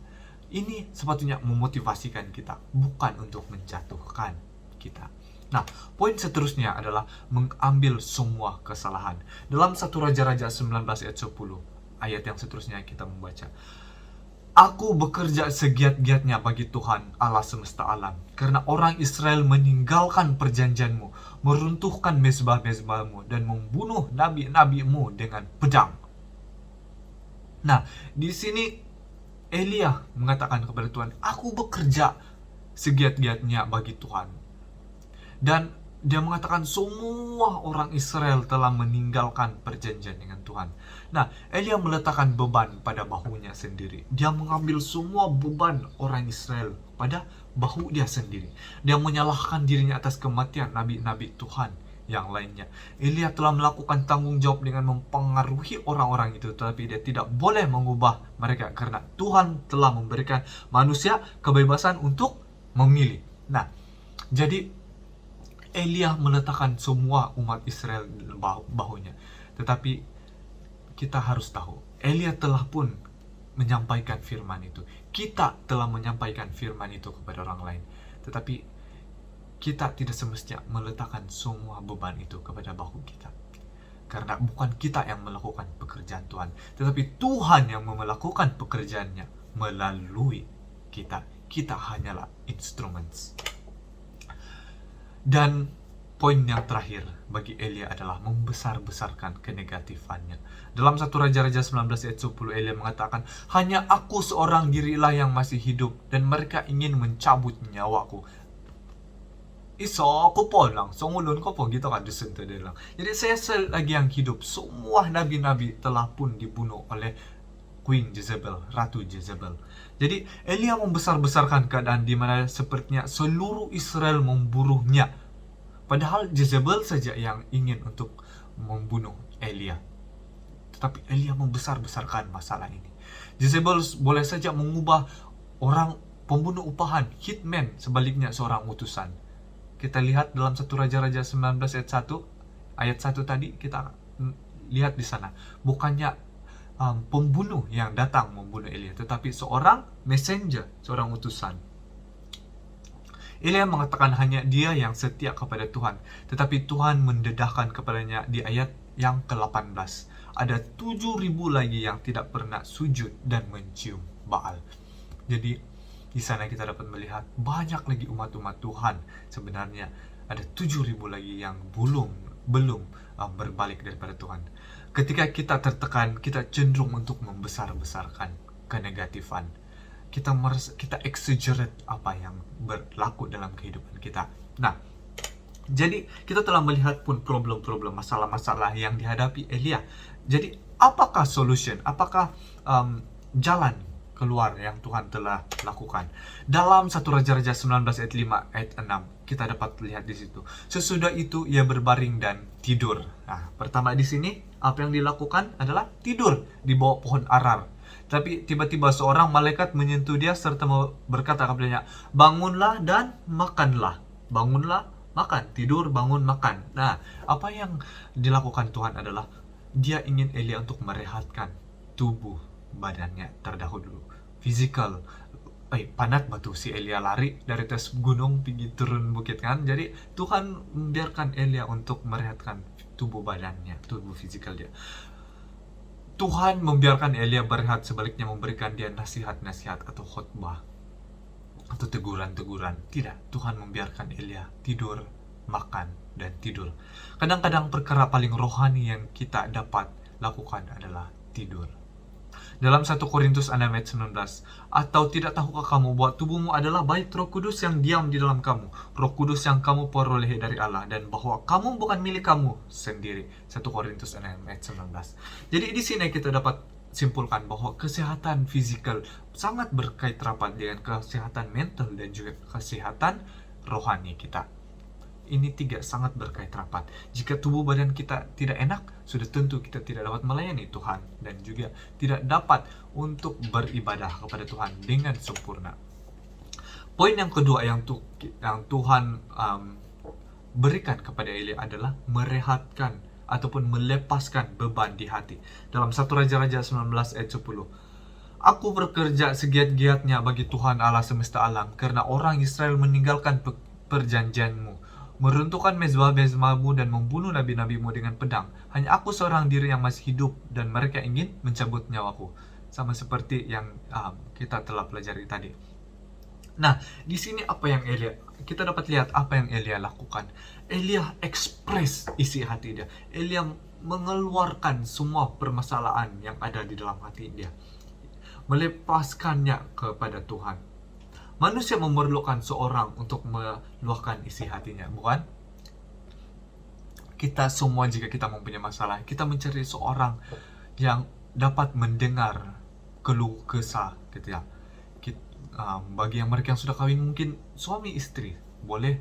Ini sepatutnya memotivasikan kita, bukan untuk menjatuhkan kita. Nah, poin seterusnya adalah mengambil semua kesalahan. Dalam 1 Raja-Raja 19 ayat 10, ayat yang seterusnya kita membaca, aku bekerja segiat-giatnya bagi Tuhan Allah semesta alam, karena orang Israel meninggalkan perjanjianmu, meruntuhkan mezbah-mezbahmu, dan membunuh nabi-nabimu dengan pedang. Nah, di sini Elia mengatakan kepada Tuhan, aku bekerja segiat-giatnya bagi Tuhan. Dan dia mengatakan semua orang Israel telah meninggalkan perjanjian dengan Tuhan. Nah, Elia meletakkan beban pada bahunya sendiri. Dia mengambil semua beban orang Israel pada bahu dia sendiri. Dia menyalahkan dirinya atas kematian nabi-nabi Tuhan yang lainnya. Elia telah melakukan tanggung jawab dengan mempengaruhi orang-orang itu, tetapi dia tidak boleh mengubah mereka karena Tuhan telah memberikan manusia kebebasan untuk memilih. Nah, jadi Elia meletakkan semua umat Israel di bahunya. Tetapi kita harus tahu, Elia telah pun menyampaikan firman itu. Kita telah menyampaikan firman itu kepada orang lain. Tetapi kita tidak semestinya meletakkan semua beban itu kepada bahu kita. Karena bukan kita yang melakukan pekerjaan Tuhan, tetapi Tuhan yang melakukan pekerjaannya melalui kita. Kita hanyalah instruments. Dan poin yang terakhir bagi Elia adalah membesar-besarkan kenegatifannya. Dalam 1 Raja-Raja 19 ayat 10, Elia mengatakan, hanya aku seorang dirilah yang masih hidup, dan mereka ingin mencabut nyawaku. Iso ako po lang, sungulon ko po, gitu kan disunto dia lang. Jadi saya lagi yang hidup, semua nabi-nabi telah pun dibunuh oleh Queen Jezebel, Ratu Jezebel. Jadi Elia membesar-besarkan keadaan di mana sepertinya seluruh Israel memburuhnya. Padahal Jezebel saja yang ingin untuk membunuh Elia. Tetapi Elia membesar-besarkan masalah ini. Jezebel boleh saja mengubah orang pembunuh upahan, hitman, sebaliknya seorang utusan. Kita lihat dalam 1 Raja-Raja 19 ayat 1 tadi kita lihat di sana. Bukannya pembunuh yang datang membunuh Elia, tetapi seorang messenger, seorang utusan. Elia mengatakan hanya dia yang setia kepada Tuhan, tetapi Tuhan mendedahkan kepadanya di ayat yang ke-18. Ada 7.000 lagi yang tidak pernah sujud dan mencium Baal. Jadi di sana kita dapat melihat banyak lagi umat-umat Tuhan. Sebenarnya ada 7.000 lagi yang belum berbalik daripada Tuhan. Ketika kita tertekan, kita cenderung untuk membesar-besarkan kenegatifan. Kita exaggerate apa yang berlaku dalam kehidupan kita. Nah, jadi kita telah melihat pun problem-problem, masalah-masalah yang dihadapi Elia. Jadi apakah solution? Apakah jalan keluar yang Tuhan telah lakukan? Dalam 1 Raja-Raja 19 ayat 5 ayat 6 kita dapat lihat di situ. Sesudah itu ia berbaring dan tidur. Nah, pertama di sini apa yang dilakukan adalah tidur di bawah pohon arar. Tapi tiba-tiba seorang malaikat menyentuh dia serta berkata kepadanya, bangunlah dan makanlah. Bangunlah, makan, tidur, bangun, makan. Nah, apa yang dilakukan Tuhan adalah dia ingin Elia untuk merehatkan tubuh badannya terdahulu. Physical, panat batu, si Elia lari dari atas gunung pergi turun bukit kan. Jadi Tuhan membiarkan Elia untuk merehatkan tubuh badannya, tubuh fisikal dia. Tuhan membiarkan Elia berehat, sebaliknya memberikan dia nasihat-nasihat atau khotbah atau teguran-teguran. Tidak, Tuhan membiarkan Elia tidur, makan, dan tidur. Kadang-kadang perkara paling rohani yang kita dapat lakukan adalah tidur. Dalam 1 Korintus 6 ayat 19, atau tidak tahukah kamu bahwa tubuhmu adalah bait Roh Kudus yang diam di dalam kamu, Roh Kudus yang kamu peroleh dari Allah, dan bahwa kamu bukan milik kamu sendiri. 1 Korintus 6 ayat 19. Jadi di sini kita dapat simpulkan bahwa kesehatan fisikal sangat berkait rapat dengan kesehatan mental dan juga kesehatan rohani kita. Ini tiga sangat berkait rapat. Jika tubuh badan kita tidak enak, sudah tentu kita tidak dapat melayani Tuhan dan juga tidak dapat untuk beribadah kepada Tuhan dengan sempurna. Poin yang kedua yang Tuhan berikan kepada Elia adalah merehatkan ataupun melepaskan beban di hati. Dalam 1 Raja-Raja 19 ayat 10. Aku bekerja segiat-giatnya bagi Tuhan Allah semesta alam, karena orang Israel meninggalkan perjanjianmu, meruntuhkan mezbah-mezbahmu dan membunuh nabi-nabimu dengan pedang. Hanya aku seorang diri yang masih hidup dan mereka ingin mencabut nyawaku. Sama seperti yang kita telah pelajari tadi. Nah, di sini apa yang kita dapat lihat apa yang Elia lakukan. Elia express isi hati dia. Elia mengeluarkan semua permasalahan yang ada di dalam hati dia. Melepaskannya kepada Tuhan. Manusia memerlukan seorang untuk meluahkan isi hatinya, bukan? Kita semua jika kita mempunyai masalah, kita mencari seorang yang dapat mendengar keluh kesah, gitu ya. Bagi yang mereka yang sudah kawin, mungkin suami istri boleh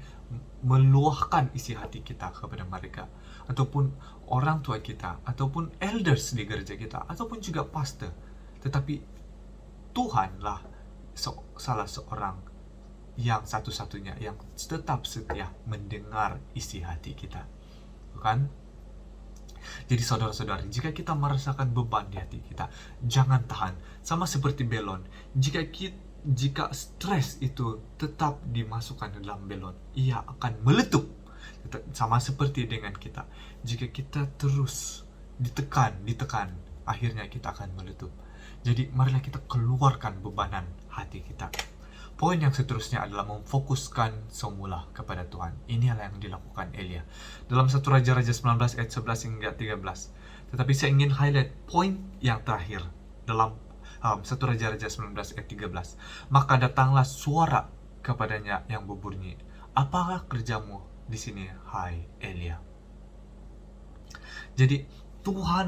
meluahkan isi hati kita kepada mereka, ataupun orang tua kita, ataupun elders di gereja kita, ataupun juga pastor. Tetapi Tuhanlah salah seorang yang satu-satunya yang tetap setia mendengar isi hati kita, bukan? Jadi saudara-saudari, jika kita merasakan beban di hati kita, jangan tahan. Sama seperti belon, jika stres itu tetap dimasukkan dalam belon, ia akan meletup. Sama seperti dengan kita, jika kita terus ditekan, akhirnya kita akan meletup. Jadi marilah kita keluarkan bebanan hati kita. Poin yang seterusnya adalah memfokuskan semula kepada Tuhan. Inilah yang dilakukan Elia. Dalam 1 Raja-Raja 19 ayat 11 hingga 13. Tetapi saya ingin highlight poin yang terakhir dalam 1 Raja-Raja 19 ayat 13. Maka datanglah suara kepadanya yang berbunyi, apakah kerjamu di sini, hai Elia? Jadi Tuhan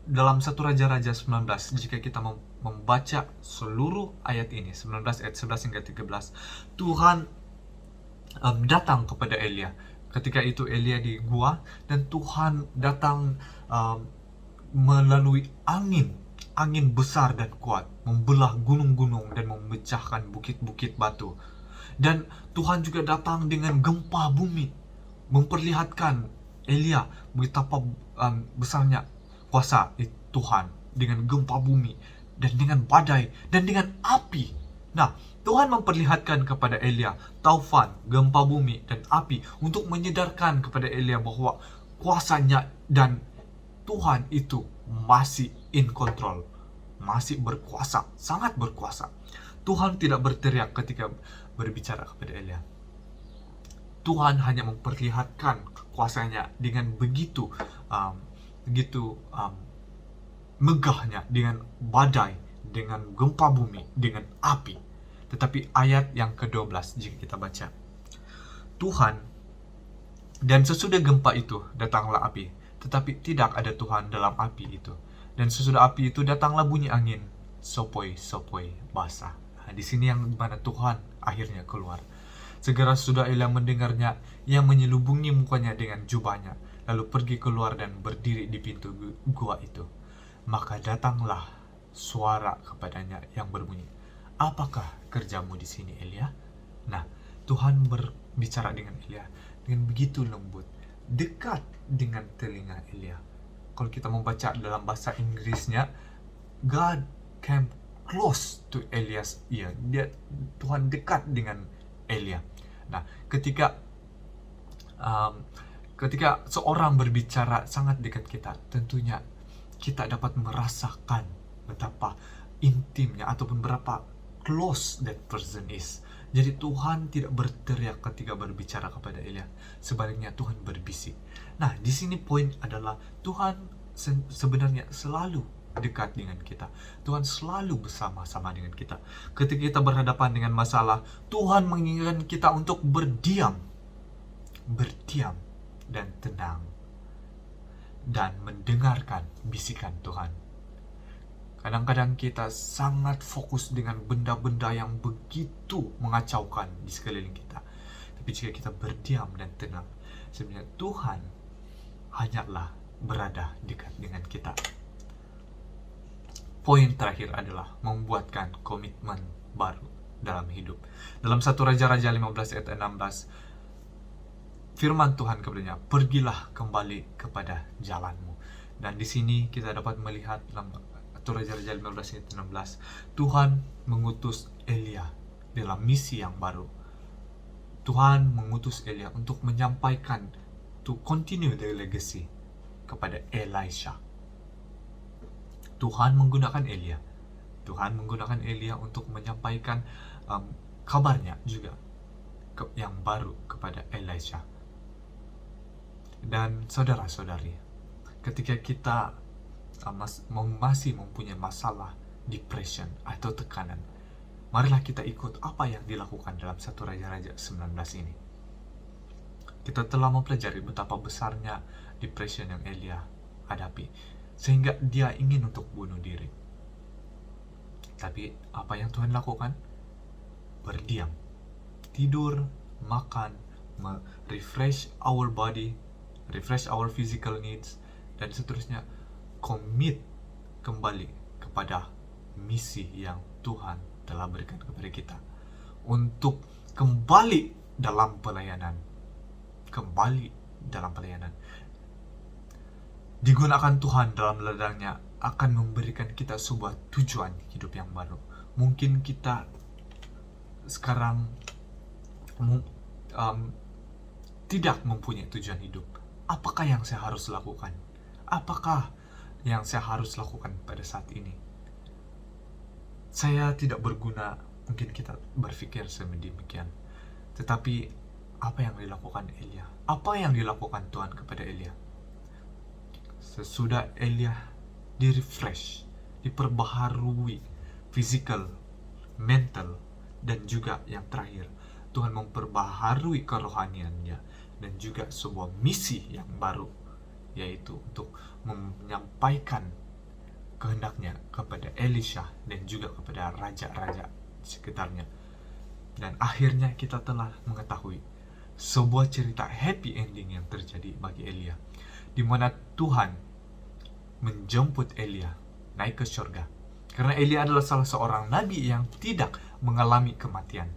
dalam 1 Raja-Raja 19, jika kita membaca seluruh ayat ini, 19 ayat 11 hingga 13, Tuhan datang kepada Elia. Ketika itu Elia di gua, dan Tuhan datang melalui angin besar dan kuat, membelah gunung-gunung dan memecahkan bukit-bukit batu. Dan Tuhan juga datang dengan gempa bumi, memperlihatkan Elia betapa besarnya kuasa Tuhan, dengan gempa bumi, dan dengan badai, dan dengan api. Nah, Tuhan memperlihatkan kepada Elia taufan, gempa bumi, dan api untuk menyedarkan kepada Elia bahwa kuasanya dan Tuhan itu masih in control, masih berkuasa, sangat berkuasa. Tuhan tidak berteriak ketika berbicara kepada Elia. Tuhan hanya memperlihatkan kuasanya dengan begitu megahnya, dengan badai, dengan gempa bumi, dengan api. Tetapi ayat yang ke-12 jika kita baca, Tuhan, dan sesudah gempa itu datanglah api, tetapi tidak ada Tuhan dalam api itu. Dan sesudah api itu datanglah bunyi angin, sopoi-sopoi basah. Nah, di sini yang mana Tuhan akhirnya keluar. Segera sudah Elia mendengarnya, ia menyelubungi mukanya dengan jubahnya, lalu pergi keluar dan berdiri di pintu gua itu. Maka datanglah suara kepadanya yang berbunyi, apakah kerjamu di sini, Elia? Nah, Tuhan berbicara dengan Elia dengan begitu lembut, dekat dengan telinga Elia. Kalau kita membaca dalam bahasa Inggrisnya, God came close to Elias ear. Tuhan dekat dengan Elia. Nah, ketika seorang berbicara sangat dekat kita, tentunya kita dapat merasakan betapa intimnya ataupun berapa close that person is. Jadi Tuhan tidak berteriak ketika berbicara kepada Elia. Sebaliknya Tuhan berbisik. Nah, di sini poin adalah Tuhan sebenarnya selalu dekat dengan kita. Tuhan selalu bersama-sama dengan kita. Ketika kita berhadapan dengan masalah, Tuhan menginginkan kita untuk berdiam dan tenang, dan mendengarkan bisikan Tuhan. Kadang-kadang kita sangat fokus dengan benda-benda yang begitu mengacaukan di sekeliling kita. Tapi jika kita berdiam dan tenang, sebenarnya Tuhan hanyalah berada dekat dengan kita. Poin terakhir adalah membuatkan komitmen baru dalam hidup. Dalam 1 Raja-Raja 15 ayat 16, firman Tuhan kepadanya, pergilah kembali kepada jalanmu. Dan di sini kita dapat melihat dalam 1 Raja-Raja 15 ayat 16, Tuhan mengutus Elia dalam misi yang baru. Tuhan mengutus Elia untuk menyampaikan, to continue the legacy, kepada Elisha. Tuhan menggunakan Elia untuk menyampaikan kabarnya juga yang baru kepada Elisha. Dan saudara-saudari, ketika kita masih mempunyai masalah depression atau tekanan, marilah kita ikut apa yang dilakukan dalam 1 Raja-Raja 19 ini. Kita telah mempelajari betapa besarnya depression yang Elia hadapi, sehingga dia ingin untuk bunuh diri. Tapi apa yang Tuhan lakukan? Berdiam, tidur, makan, refresh our body, refresh our physical needs, dan seterusnya. Commit kembali kepada misi yang Tuhan telah berikan kepada kita, untuk kembali dalam pelayanan. Digunakan Tuhan dalam ladangnya akan memberikan kita sebuah tujuan hidup yang baru. Mungkin kita sekarang tidak mempunyai tujuan hidup. Apakah yang saya harus lakukan? Apakah yang saya harus lakukan pada saat ini? Saya tidak berguna, mungkin kita berpikir sedemikian. Tetapi apa yang dilakukan Elia? Apa yang dilakukan Tuhan kepada Elia? Sesudah Elia di-refresh, diperbaharui physical, mental, dan juga yang terakhir, Tuhan memperbaharui kerohaniannya dan juga sebuah misi yang baru, yaitu untuk menyampaikan kehendaknya kepada Elisha dan juga kepada raja-raja di sekitarnya. Dan akhirnya kita telah mengetahui sebuah cerita happy ending yang terjadi bagi Elia, di mana Tuhan menjemput Elia naik ke surga. Karena Elia adalah salah seorang nabi yang tidak mengalami kematian.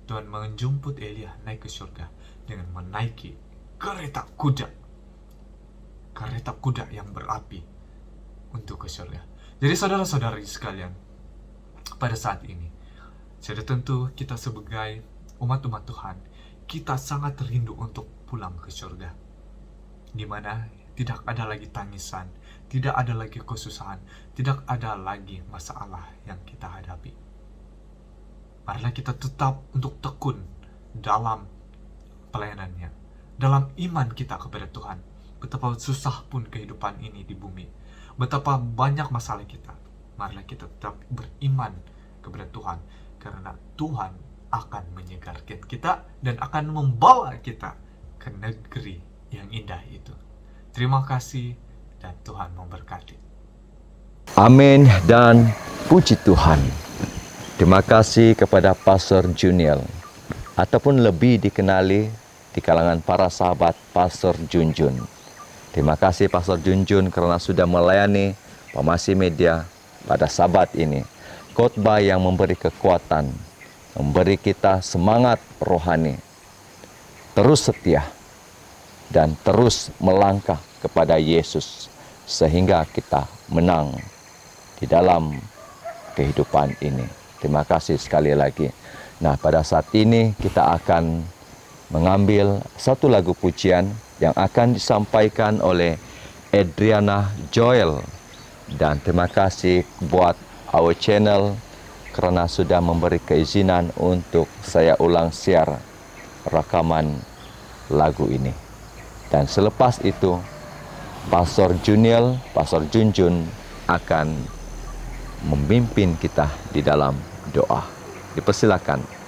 Tuhan menjemput Elia naik ke surga dengan menaiki kereta kuda yang berapi, untuk ke surga. Jadi saudara-saudari sekalian, pada saat ini, sudah tentu kita sebagai umat-umat Tuhan, kita sangat rindu untuk pulang ke surga, di mana tidak ada lagi tangisan, tidak ada lagi kesusahan, tidak ada lagi masalah yang kita hadapi. Marilah kita tetap untuk tekun dalam pelayanannya, dalam iman kita kepada Tuhan. Betapa susah pun kehidupan ini di bumi, betapa banyak masalah kita, marilah kita tetap beriman kepada Tuhan, karena Tuhan akan menyegarkan kita dan akan membawa kita ke negeri yang indah itu. Terima kasih dan Tuhan memberkati. Amin dan puji Tuhan. Terima kasih kepada Pastor Juniel, ataupun lebih dikenali di kalangan para sahabat Pastor Junjun. Terima kasih Pastor Junjun karena sudah melayani Pemasi Media pada Sabat ini. Khotbah yang memberi kekuatan, memberi kita semangat rohani, terus setia, dan terus melangkah kepada Yesus sehingga kita menang di dalam kehidupan ini. Terima kasih sekali lagi. Nah, pada saat ini kita akan mengambil satu lagu pujian yang akan disampaikan oleh Adriana Joel. Dan terima kasih buat our channel karena sudah memberi keizinan untuk saya ulang share rekaman lagu ini. Dan selepas itu, Pastor Juniel, Pastor Junjun akan memimpin kita di dalam doa. Dipersilakan.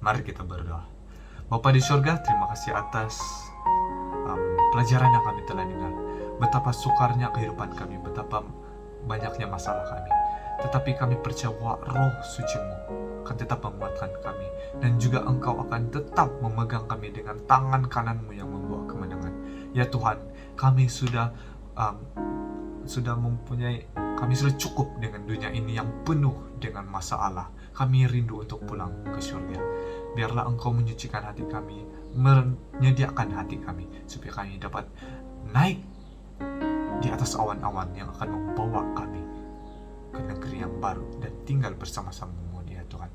Mari kita berdoa. Bapa di surga, terima kasih atas pelajaran yang kami telah dengar. Betapa sukarnya kehidupan kami, betapa banyaknya masalah kami. Tetapi kami percaya bahwa roh suci-Mu akan tetap menguatkan kami. Dan juga Engkau akan tetap memegang kami dengan tangan kanan-Mu yang membawa kemenangan. Ya Tuhan, kami sudah mempunyai, kami sudah cukup dengan dunia ini yang penuh dengan masalah. kami rindu untuk pulang ke surga. Biarlah Engkau menyucikan hati kami, menyediakan hati kami, supaya kami dapat naik di atas awan-awan yang akan membawa kami ke negeri yang baru dan tinggal bersama-sama-Mu ya Tuhan.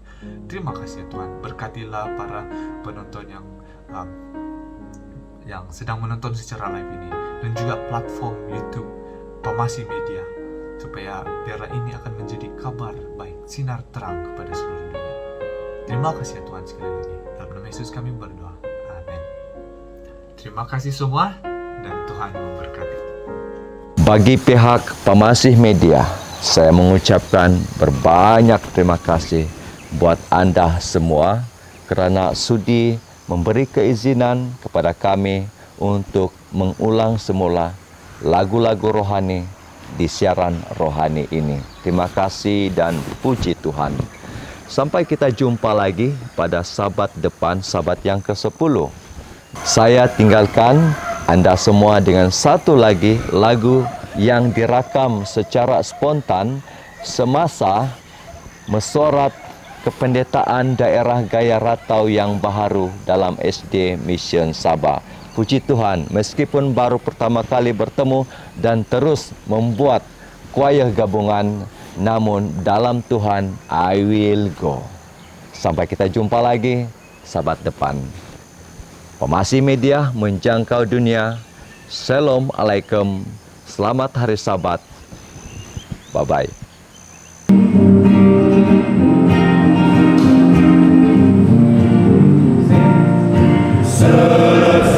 Terima kasih ya Tuhan. Berkatilah para penonton yang sedang menonton secara live ini, dan juga platform YouTube Pamasi Media, supaya biarlah ini akan menjadi kabar baik, sinar terang kepada seluruh dunia. Terima kasih ya Tuhan sekali lagi. Dalam nama Yesus kami berdoa. Amin. Terima kasih semua, dan Tuhan memberkati. Bagi pihak Pamasih Media, saya mengucapkan berbanyak terima kasih buat Anda semua kerana sudi memberi keizinan kepada kami untuk mengulang semula lagu-lagu rohani di siaran rohani ini. Terima kasih dan puji Tuhan. Sampai kita jumpa lagi pada Sabat depan, Sabat yang ke-10. Saya tinggalkan Anda semua dengan satu lagi lagu yang dirakam secara spontan semasa mesyuarat kependetaan daerah Gaya Ratau yang baharu dalam SD Mission Sabah. Puji Tuhan, meskipun baru pertama kali bertemu dan terus membuat choir gabungan, namun dalam Tuhan I will go. Sampai kita jumpa lagi Sabat depan. Pamasi Media menjangkau dunia. Shalom alaikum. Selamat hari Sabat. Bye-bye. Selesai